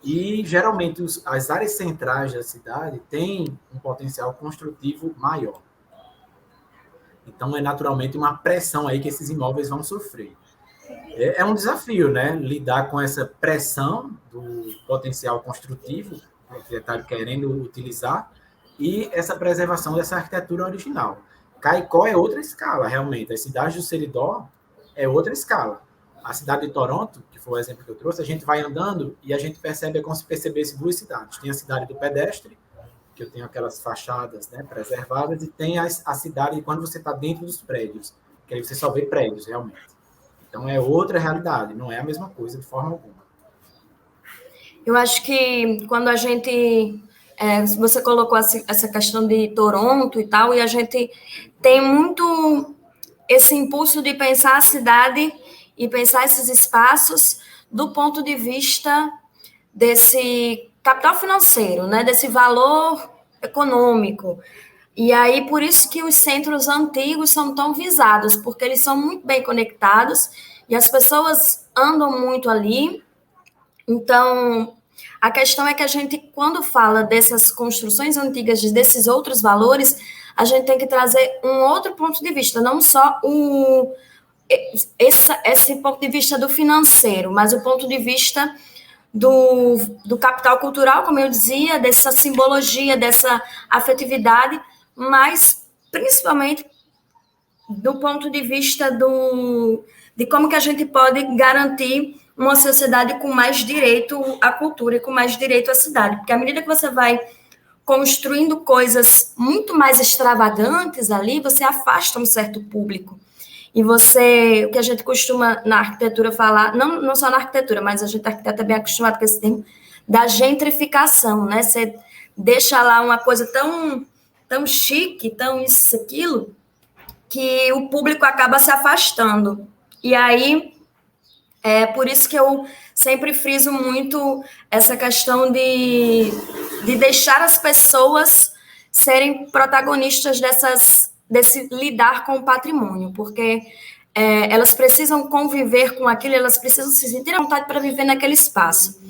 Speaker 2: e geralmente as áreas centrais da cidade têm um potencial construtivo maior. Então, é naturalmente uma pressão aí que esses imóveis vão sofrer. É um desafio, né? Lidar com essa pressão do potencial construtivo, o proprietário querendo utilizar, e essa preservação dessa arquitetura original. Caicó é outra escala, realmente. A cidade do Seridó é outra escala. A cidade de Toronto, que foi o exemplo que eu trouxe, a gente vai andando e a gente percebe, é como se percebesse duas cidades. Tem a cidade do pedestre, que eu tenho aquelas fachadas, né, preservadas, e tem a cidade de quando você está dentro dos prédios, que aí você só vê prédios, realmente. Então, é outra realidade, não é a mesma coisa de forma alguma.
Speaker 3: Eu acho que quando a gente... você colocou essa questão de Toronto e tal, e a gente tem muito esse impulso de pensar a cidade e pensar esses espaços do ponto de vista desse capital financeiro, né, desse valor econômico. E aí, por isso que os centros antigos são tão visados, porque eles são muito bem conectados e as pessoas andam muito ali. Então, a questão é que a gente, quando fala dessas construções antigas, desses outros valores, a gente tem que trazer um outro ponto de vista, não só esse ponto de vista do financeiro, mas o ponto de vista do capital cultural, como eu dizia, dessa simbologia, dessa afetividade, mas principalmente do ponto de vista de como que a gente pode garantir uma sociedade com mais direito à cultura e com mais direito à cidade. Porque à medida que você vai construindo coisas muito mais extravagantes ali, você afasta um certo público. E o que a gente costuma na arquitetura falar, não só na arquitetura, mas a gente arquiteto é bem acostumado com esse termo, da gentrificação, né? Você deixa lá uma coisa tão chique, tão isso, aquilo, que o público acaba se afastando. E aí, é por isso que eu sempre friso muito essa questão de deixar as pessoas serem protagonistas desse lidar com o patrimônio, porque elas precisam conviver com aquilo, elas precisam se sentir à vontade para viver naquele espaço.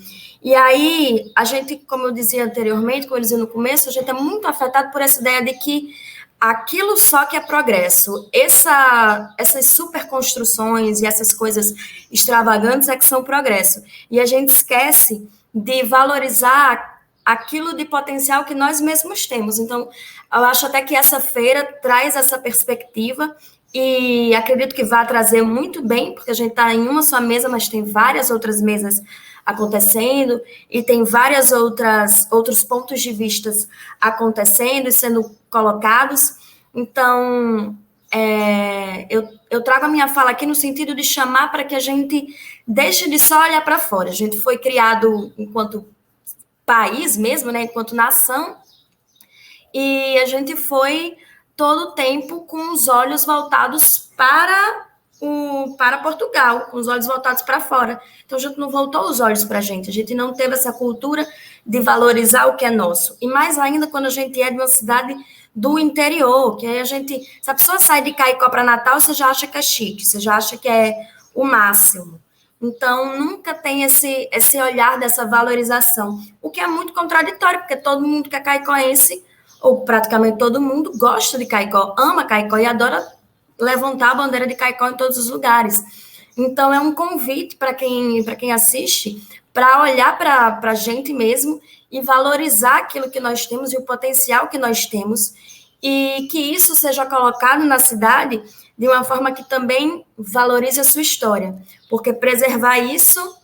Speaker 3: E aí, a gente, como eu dizia anteriormente, como eu dizia no começo, a gente é muito afetado por essa ideia de que aquilo só que é progresso. Essas superconstruções e essas coisas extravagantes é que são progresso. E a gente esquece de valorizar aquilo de potencial que nós mesmos temos. Então, eu acho até que essa feira traz essa perspectiva e acredito que vai trazer muito bem, porque a gente está em uma só mesa, mas tem várias outras mesas acontecendo e tem outros pontos de vista acontecendo e sendo colocados. Então, eu trago a minha fala aqui no sentido de chamar para que a gente deixe de só olhar para fora. A gente foi criado enquanto país mesmo, né, enquanto nação, e a gente foi todo o tempo com os olhos voltados para Portugal, com os olhos voltados para fora. Então, a gente não voltou os olhos para a gente não teve essa cultura de valorizar o que é nosso. E mais ainda quando a gente é de uma cidade do interior, que aí se a pessoa sai de Caicó para Natal, você já acha que é chique, você já acha que é o máximo. Então, nunca tem esse olhar dessa valorização, o que é muito contraditório, porque todo mundo que é caicoense, ou praticamente todo mundo, gosta de Caicó, ama Caicó e adora levantar a bandeira de Caicó em todos os lugares. Então, é um convite para quem assiste, para olhar para a gente mesmo e valorizar aquilo que nós temos e o potencial que nós temos, e que isso seja colocado na cidade de uma forma que também valorize a sua história, porque preservar isso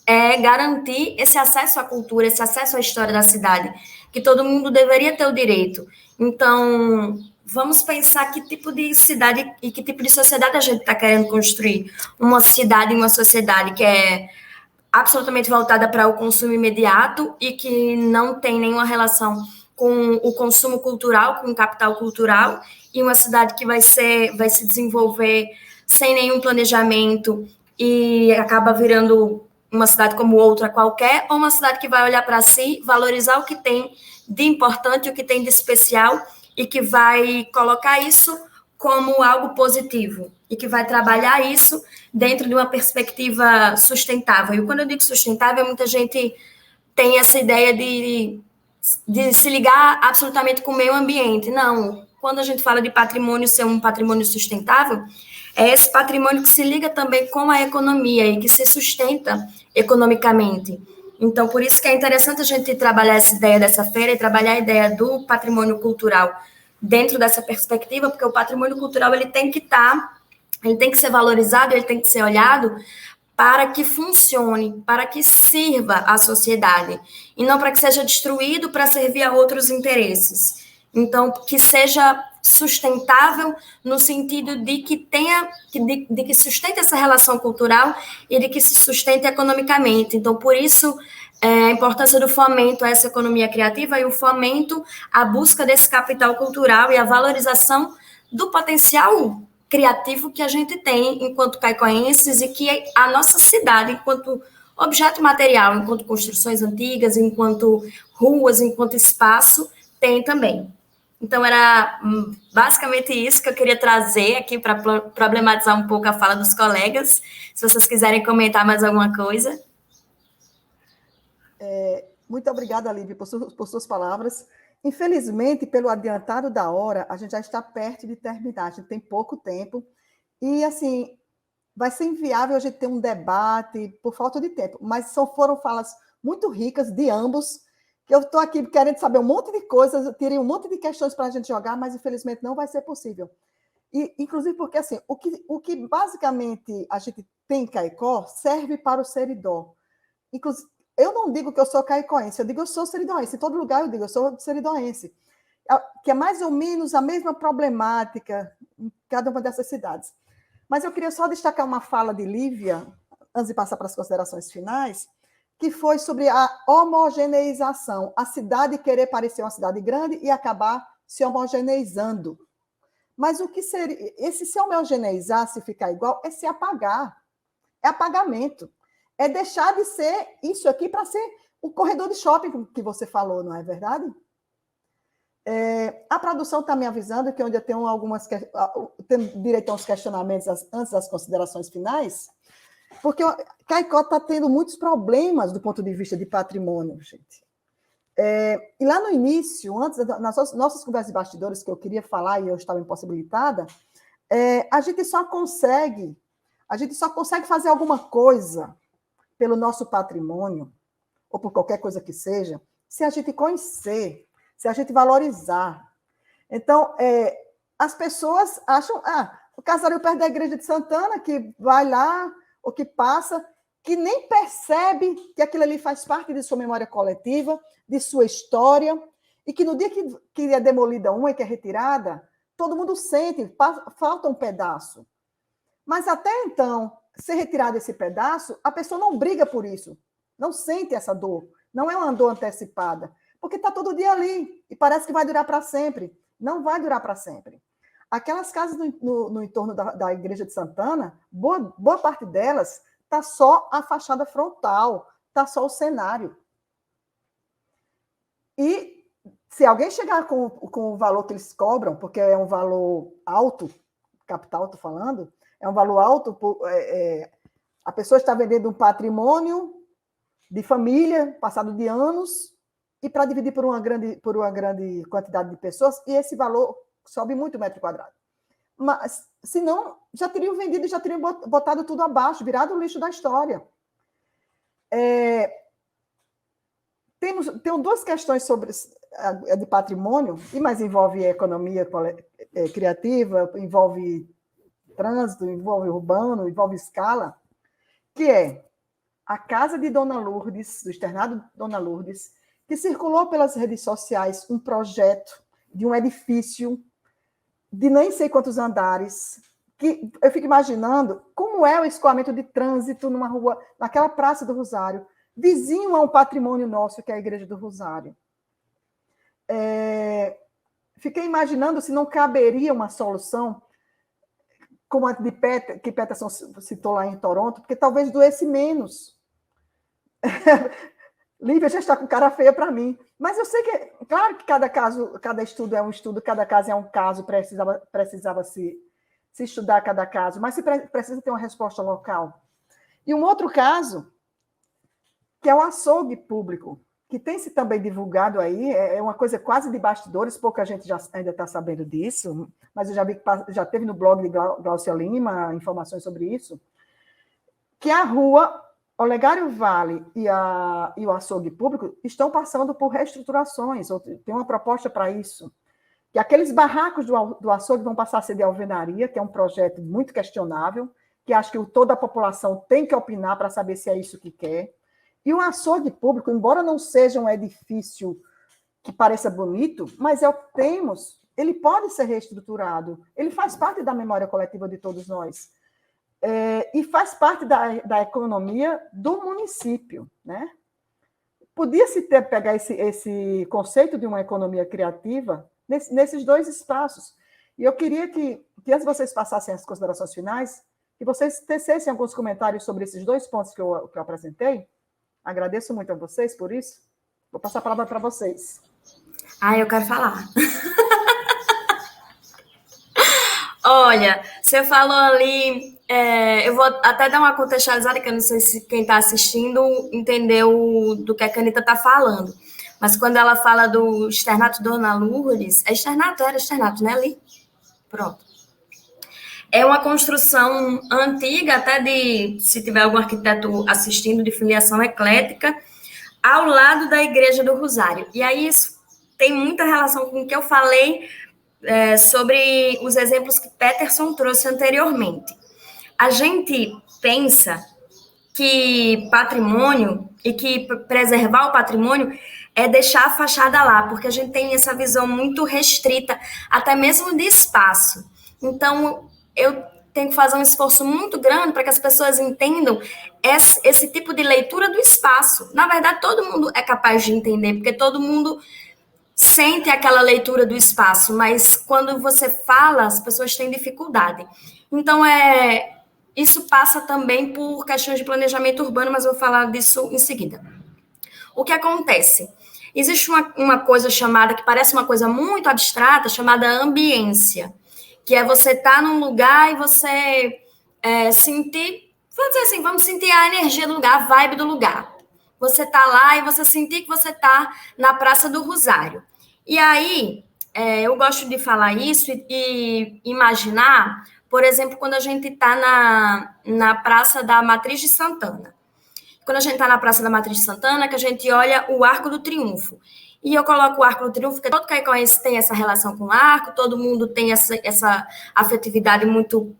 Speaker 3: é garantir esse acesso à cultura, esse acesso à história da cidade, que todo mundo deveria ter o direito. Então, vamos pensar que tipo de cidade e que tipo de sociedade a gente está querendo construir. Uma cidade, uma sociedade que é absolutamente voltada para o consumo imediato e que não tem nenhuma relação com o consumo cultural, com o capital cultural, e uma cidade que vai se desenvolver sem nenhum planejamento e acaba virando uma cidade como outra qualquer, ou uma cidade que vai olhar para si, valorizar o que tem de importante, o que tem de especial, e que vai colocar isso como algo positivo, e que vai trabalhar isso dentro de uma perspectiva sustentável. E quando eu digo sustentável, muita gente tem essa ideia de se ligar absolutamente com o meio ambiente. Não, quando a gente fala de patrimônio ser um patrimônio sustentável, é esse patrimônio que se liga também com a economia e que se sustenta economicamente. Então, por isso que é interessante a gente trabalhar essa ideia dessa feira e trabalhar a ideia do patrimônio cultural dentro dessa perspectiva, porque o patrimônio cultural ele tem que ser valorizado, ele tem que ser olhado para que funcione, para que sirva à sociedade, e não para que seja destruído para servir a outros interesses. Então, que seja sustentável no sentido de que tenha, de que sustente essa relação cultural e de que se sustente economicamente. Então, por isso, a importância do fomento a essa economia criativa e o fomento à busca desse capital cultural e a valorização do potencial criativo que a gente tem enquanto caicoenses e que a nossa cidade, enquanto objeto material, enquanto construções antigas, enquanto ruas, enquanto espaço, tem também. Então, era basicamente isso que eu queria trazer aqui para problematizar um pouco a fala dos colegas. Se vocês quiserem comentar mais alguma coisa.
Speaker 1: Muito obrigada, Lívia, por suas palavras. Infelizmente, pelo adiantado da hora, a gente já está perto de terminar, a gente tem pouco tempo. E, assim, vai ser inviável a gente ter um debate por falta de tempo, mas foram falas muito ricas de ambos, que eu estou aqui querendo saber um monte de coisas, eu tirei um monte de questões para a gente jogar, mas, infelizmente, não vai ser possível. E, inclusive, porque, assim, o que basicamente a gente tem em Caicó serve para o Seridó. Inclusive, eu não digo que eu sou caicoense, eu digo que eu sou seridoense. Em todo lugar eu digo que eu sou seridoense. Que é mais ou menos a mesma problemática em cada uma dessas cidades. Mas eu queria só destacar uma fala de Lívia, antes de passar para as considerações finais, que foi sobre a homogeneização. A cidade querer parecer uma cidade grande e acabar se homogeneizando. Mas o que seria... Esse se homogeneizar, se ficar igual, é se apagar. É apagamento. É deixar de ser isso aqui para ser o corredor de shopping que você falou, não é verdade? A produção está me avisando que onde eu tenho tenho direito a uns questionamentos antes das considerações finais, porque Caicó está tendo muitos problemas do ponto de vista de patrimônio, gente. E lá no início, antes nas nossas conversas de bastidores que eu queria falar e eu estava impossibilitada, a gente só consegue fazer alguma coisa pelo nosso patrimônio, ou por qualquer coisa que seja, se a gente conhecer, se a gente valorizar. Então, as pessoas acham, o casario perto da igreja de Santana, que vai lá, ou que passa, que nem percebe que aquilo ali faz parte de sua memória coletiva, de sua história, e que no dia que é demolida uma e que é retirada, todo mundo sente, falta um pedaço. Mas até então, ser retirado esse pedaço, a pessoa não briga por isso, não sente essa dor, não é uma dor antecipada, porque está todo dia ali e parece que vai durar para sempre. Não vai durar para sempre. Aquelas casas no entorno da igreja de Santana, boa parte delas está só a fachada frontal, está só o cenário. E se alguém chegar com o valor que eles cobram, porque é um valor alto, capital estou falando, é um valor alto, a pessoa está vendendo um patrimônio de família, passado de anos, e para dividir por uma grande quantidade de pessoas, e esse valor sobe muito metro quadrado. Mas, se não, já teriam vendido, já teriam botado tudo abaixo, virado o lixo da história. Tenho duas questões sobre de patrimônio, mas envolve economia criativa, envolve trânsito, envolve urbano, envolve escala, que é a casa de Dona Lourdes, do externado de Dona Lourdes, que circulou pelas redes sociais um projeto de um edifício de nem sei quantos andares, que eu fico imaginando como é o escoamento de trânsito numa rua, naquela Praça do Rosário, vizinho a um patrimônio nosso, que é a Igreja do Rosário. Fiquei imaginando se não caberia uma solução, como a de que Peterson citou lá em Toronto, porque talvez doesse menos. Lívia já está com cara feia para mim. Mas eu sei que, claro que cada estudo é um estudo, cada caso é um caso, precisava se estudar cada caso, mas se precisa ter uma resposta local. E um outro caso, que é o açougue público, que tem se também divulgado aí, é uma coisa quase de bastidores, pouca gente ainda está sabendo disso, mas eu já vi que já teve no blog de Glaucia Lima informações sobre isso, que a rua Olegário Vale e o açougue público estão passando por reestruturações, tem uma proposta para isso, que aqueles barracos do açougue vão passar a ser de alvenaria, que é um projeto muito questionável, que acho que toda a população tem que opinar para saber se é isso que quer. E o açougue público, embora não seja um edifício que pareça bonito, mas ele pode ser reestruturado, ele faz parte da memória coletiva de todos nós. E faz parte da economia do município, né? Podia-se pegar esse conceito de uma economia criativa nesses dois espaços. E eu queria que antes de vocês passassem as considerações finais, que vocês tecessem alguns comentários sobre esses dois pontos que eu apresentei. Agradeço muito a vocês por isso. Vou passar a palavra para vocês.
Speaker 3: Eu quero falar. Olha, você falou ali, eu vou até dar uma contextualizada, que eu não sei se quem está assistindo entendeu do que a Canita está falando. Mas quando ela fala do externato Dona Lourdes, era externato, né, ali? Pronto. É uma construção antiga, até se tiver algum arquiteto assistindo, de filiação eclética, ao lado da Igreja do Rosário. E aí isso tem muita relação com o que eu falei sobre os exemplos que Peterson trouxe anteriormente. A gente pensa que patrimônio e que preservar o patrimônio é deixar a fachada lá, porque a gente tem essa visão muito restrita, até mesmo de espaço. Então, eu tenho que fazer um esforço muito grande para que as pessoas entendam esse tipo de leitura do espaço. Na verdade, todo mundo é capaz de entender, porque todo mundo sente aquela leitura do espaço, mas quando você fala, as pessoas têm dificuldade. Então, isso passa também por questões de planejamento urbano, mas eu vou falar disso em seguida. O que acontece? Existe uma coisa que parece uma coisa muito abstrata, chamada ambiência, que é você estar num lugar e você sentir, vamos dizer assim, vamos sentir a energia do lugar, a vibe do lugar. Você está lá e você sentir que você está na Praça do Rosário. E aí, eu gosto de falar isso e imaginar, por exemplo, quando a gente está na Praça da Matriz de Santana. Quando a gente está na Praça da Matriz de Santana, que a gente olha o Arco do Triunfo. E eu coloco o Arco do Triunfo, porque todo caicoense tem essa relação com o arco, todo mundo tem essa afetividade muito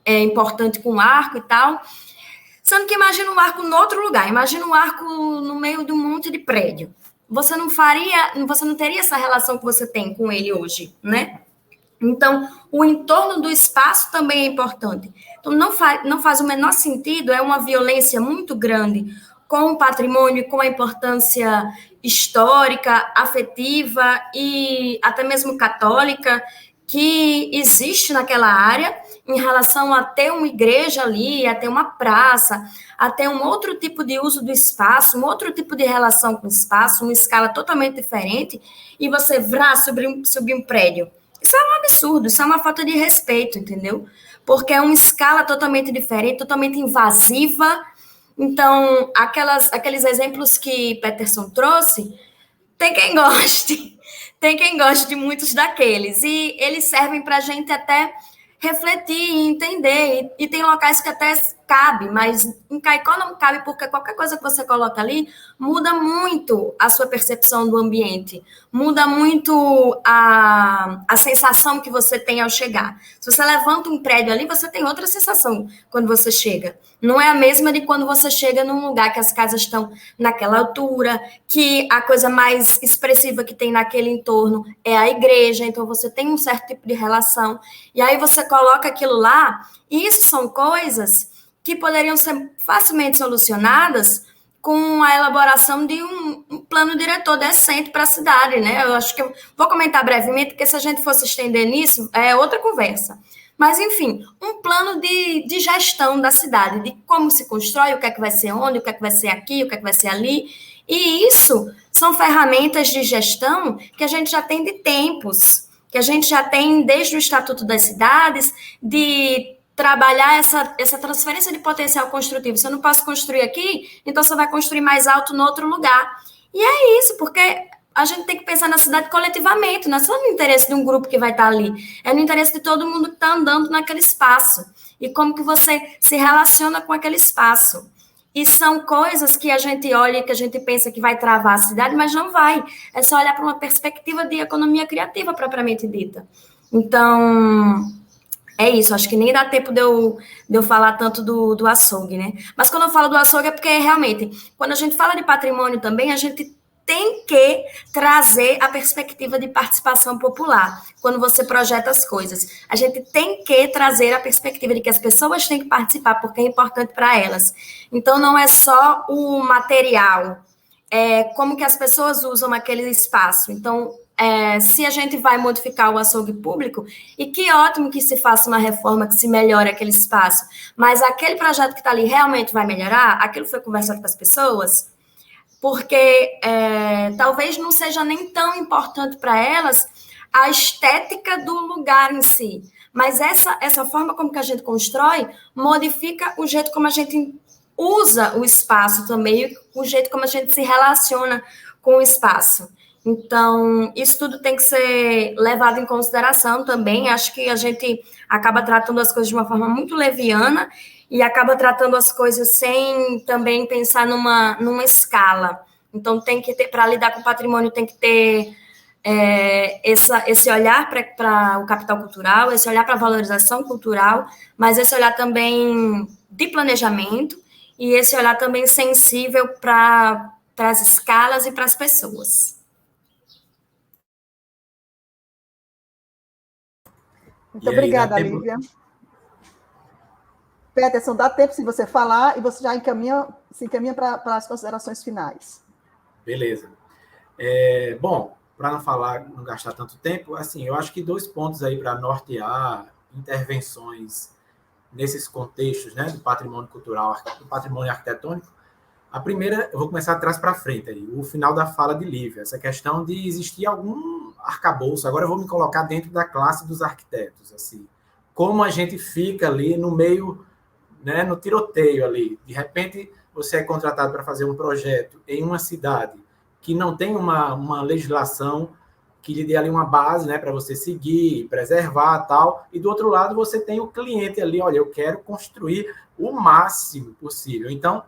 Speaker 3: importante com o arco e tal. Sendo que imagina um arco em outro lugar, imagina um arco no meio de um monte de prédio. Você não teria essa relação que você tem com ele hoje, né? Então, o entorno do espaço também é importante. Então, não faz o menor sentido, é uma violência muito grande com o patrimônio, com a importância histórica, afetiva e até mesmo católica que existe naquela área em relação a ter uma igreja ali, a ter uma praça, a ter um outro tipo de uso do espaço, um outro tipo de relação com o espaço, uma escala totalmente diferente, e você subir um prédio. Isso é um absurdo, isso é uma falta de respeito, entendeu? Porque é uma escala totalmente diferente, totalmente invasiva. Então, aqueles exemplos que Peterson trouxe, tem quem goste de muitos daqueles, e eles servem para a gente até refletir e entender, e tem locais que até cabe, mas em Caicó não cabe porque qualquer coisa que você coloca ali muda muito a sua percepção do ambiente, muda muito a sensação que você tem ao chegar. Se você levanta um prédio ali, você tem outra sensação quando você chega. Não é a mesma de quando você chega num lugar que as casas estão naquela altura, que a coisa mais expressiva que tem naquele entorno é a igreja, então você tem um certo tipo de relação. E aí você coloca aquilo lá, e isso são coisas que poderiam ser facilmente solucionadas com a elaboração de um plano diretor decente para a cidade, né? Eu acho que eu vou comentar brevemente, porque se a gente fosse estender nisso, é outra conversa. Mas, enfim, um plano de gestão da cidade, de como se constrói, o que é que vai ser onde, o que é que vai ser aqui, o que é que vai ser ali. E isso são ferramentas de gestão que a gente já tem de tempos, que a gente já tem desde o Estatuto das Cidades, de trabalhar essa transferência de potencial construtivo. Se eu não posso construir aqui, então você vai construir mais alto no outro lugar. E é isso, porque a gente tem que pensar na cidade coletivamente, não é só no interesse de um grupo que vai estar ali, é no interesse de todo mundo que está andando naquele espaço. E como que você se relaciona com aquele espaço. E são coisas que a gente olha e que a gente pensa que vai travar a cidade, mas não vai. É só olhar para uma perspectiva de economia criativa propriamente dita. Então, é isso, acho que nem dá tempo de eu falar tanto do açougue, né? Mas quando eu falo do açougue é porque realmente, quando a gente fala de patrimônio também, a gente tem que trazer a perspectiva de participação popular quando você projeta as coisas. A gente tem que trazer a perspectiva de que as pessoas têm que participar porque é importante para elas. Então, não é só o material, é como que as pessoas usam aquele espaço. Então, se a gente vai modificar o açougue público, e que ótimo que se faça uma reforma, que se melhore aquele espaço, mas aquele projeto que está ali realmente vai melhorar? Aquilo foi conversado com as pessoas? Porque talvez não seja nem tão importante para elas a estética do lugar em si, mas essa forma como que a gente constrói modifica o jeito como a gente usa o espaço também, o jeito como a gente se relaciona com o espaço. Então, isso tudo tem que ser levado em consideração também. Acho que a gente acaba tratando as coisas de uma forma muito leviana e acaba tratando as coisas sem também pensar numa escala. Então, tem que ter, para lidar com o patrimônio, tem que ter esse olhar para o capital cultural, esse olhar para a valorização cultural, mas esse olhar também de planejamento e esse olhar também sensível para as escalas e para as pessoas.
Speaker 1: Muito obrigada, Lívia. Peterson, dá tempo se você falar e você já se encaminha para as considerações finais.
Speaker 2: Beleza. Bom, para não gastar tanto tempo, assim, eu acho que 2 pontos aí para nortear intervenções nesses contextos, né, do patrimônio cultural, do patrimônio arquitetônico. A primeira, eu vou começar de trás para frente, aí, o final da fala de Lívia, essa questão de existir algum arcabouço. Agora eu vou me colocar dentro da classe dos arquitetos, assim, como a gente fica ali no meio, né, no tiroteio ali. De repente, você é contratado para fazer um projeto em uma cidade que não tem uma legislação que lhe dê ali uma base, né, para você seguir, preservar, tal, e do outro lado você tem o cliente ali, olha, eu quero construir o máximo possível. Então,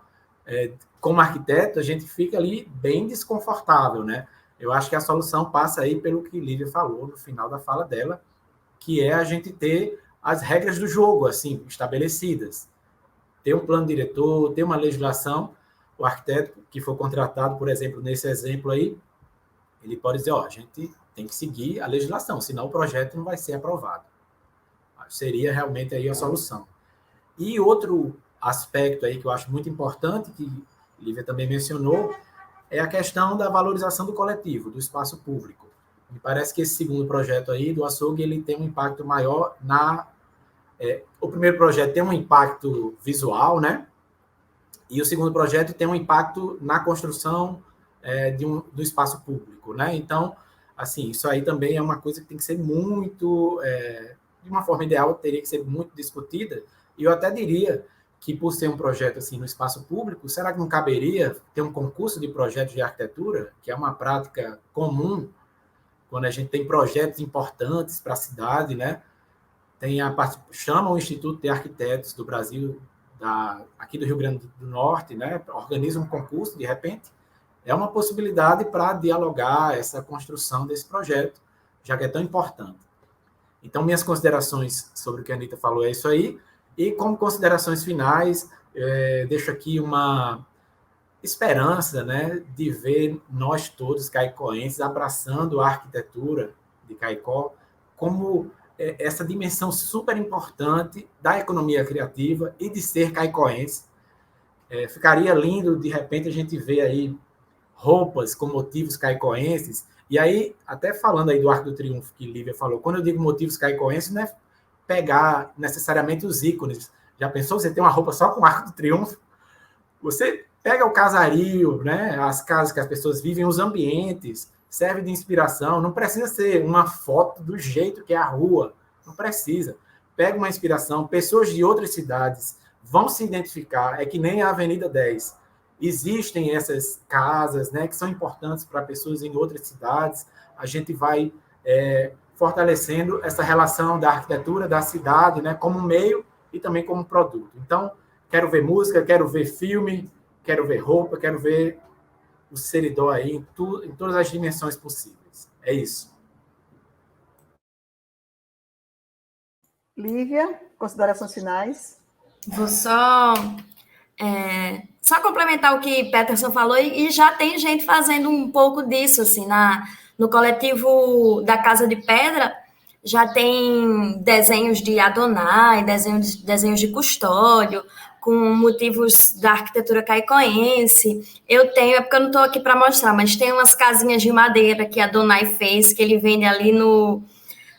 Speaker 2: como arquiteto, a gente fica ali bem desconfortável, né? Eu acho que a solução passa aí pelo que Lívia falou no final da fala dela, que é a gente ter as regras do jogo, assim, estabelecidas. Ter um plano diretor, ter uma legislação. O arquiteto que for contratado, por exemplo, nesse exemplo aí, ele pode dizer, a gente tem que seguir a legislação, senão o projeto não vai ser aprovado. Seria realmente aí a solução. E outro aspecto aí que eu acho muito importante, que Lívia também mencionou, é a questão da valorização do coletivo, do espaço público. Me parece que esse segundo projeto aí do açougue, ele tem um impacto maior o primeiro projeto tem um impacto visual, né? E o segundo projeto tem um impacto na construção do espaço público, né? Então, assim, isso aí também é uma coisa que tem que ser muito, de uma forma ideal, teria que ser muito discutida. E eu até diria que, por ser um projeto assim no espaço público, será que não caberia ter um concurso de projetos de arquitetura, que é uma prática comum quando a gente tem projetos importantes para a cidade, né? Chama o Instituto de Arquitetos do Brasil, aqui do Rio Grande do Norte, né, organiza um concurso, de repente, é uma possibilidade para dialogar essa construção desse projeto, já que é tão importante. Então, minhas considerações sobre o que a Anita falou é isso aí, e como considerações finais, deixo aqui uma esperança, né, de ver nós todos, caicoenses, abraçando a arquitetura de Caicó como essa dimensão super importante da economia criativa e de ser caicoense. Ficaria lindo, de repente, a gente ver aí roupas com motivos caicoenses, e aí, até falando aí do Arco do Triunfo, que Lívia falou, quando eu digo motivos caicoenses, não é pegar necessariamente os ícones. Já pensou você ter uma roupa só com Arco do Triunfo? Você pega o casario, né, as casas que as pessoas vivem, os ambientes, serve de inspiração, não precisa ser uma foto do jeito que é a rua, não precisa. Pega uma inspiração, pessoas de outras cidades vão se identificar, é que nem a Avenida 10. Existem essas casas, né, que são importantes para pessoas em outras cidades, a gente vai fortalecendo essa relação da arquitetura, da cidade, né, como meio e também como produto. Então, quero ver música, quero ver filme, quero ver roupa, quero ver o Seridó aí em todas as dimensões possíveis. É isso.
Speaker 1: Lívia, considerações finais?
Speaker 3: Vou só complementar o que Peterson falou, e já tem gente fazendo um pouco disso, assim, no coletivo da Casa de Pedra, já tem desenhos de Adonai, desenhos de Custódio, com motivos da arquitetura caicoense. Eu tenho, é porque eu não estou aqui para mostrar, mas tem umas casinhas de madeira que Adonai fez, que ele vende ali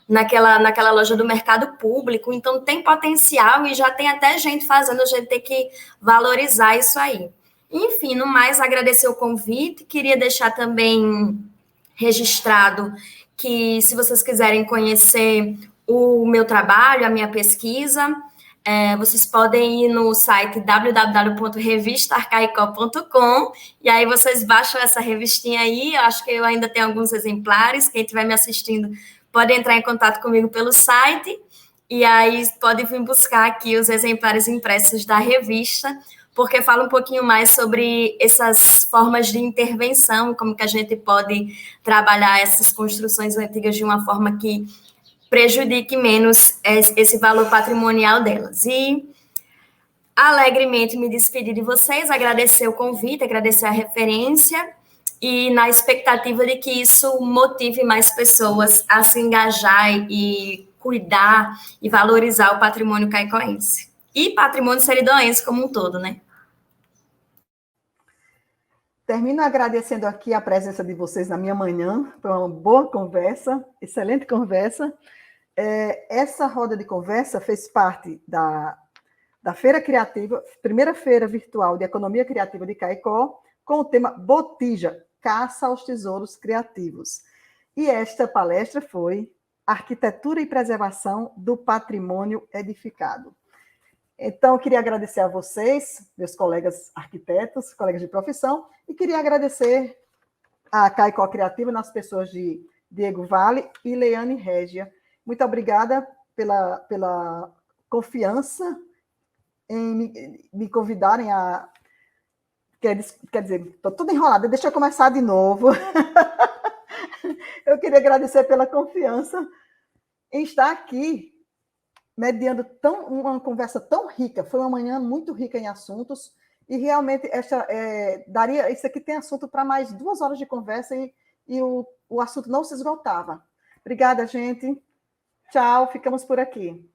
Speaker 3: naquela loja do mercado público, então tem potencial e já tem até gente fazendo, a gente tem que valorizar isso aí. Enfim, no mais, agradecer o convite, queria deixar também registrado que, se vocês quiserem conhecer o meu trabalho, a minha pesquisa, vocês podem ir no site www.revistaarcaicó.com e aí vocês baixam essa revistinha aí, eu acho que eu ainda tenho alguns exemplares, quem estiver me assistindo pode entrar em contato comigo pelo site, e aí pode vir buscar aqui os exemplares impressos da revista, porque fala um pouquinho mais sobre essas formas de intervenção, como que a gente pode trabalhar essas construções antigas de uma forma que prejudique menos esse valor patrimonial delas. E alegremente me despedir de vocês, agradecer o convite, agradecer a referência, e na expectativa de que isso motive mais pessoas a se engajar e cuidar e valorizar o patrimônio caicoense. E patrimônio seridoense como um todo, né?
Speaker 1: Termino agradecendo aqui a presença de vocês na minha manhã, foi uma boa conversa, excelente conversa. Essa roda de conversa fez parte da Feira Criativa, primeira feira virtual de economia criativa de Caicó, com o tema Botija, Caça aos Tesouros Criativos. E esta palestra foi Arquitetura e Preservação do Patrimônio Edificado. Então, queria agradecer a vocês, meus colegas arquitetos, colegas de profissão, e queria agradecer a Caicó Criativa, nas pessoas de Diego Vale e Leane Régia. Muito obrigada pela confiança em me convidarem a... Quer dizer, estou toda enrolada, deixa eu começar de novo. Eu queria agradecer pela confiança em estar aqui, mediando uma conversa tão rica. Foi uma manhã muito rica em assuntos, e realmente isso aqui tem assunto para mais 2 horas de conversa, e o assunto não se esgotava. Obrigada, gente. Tchau, ficamos por aqui.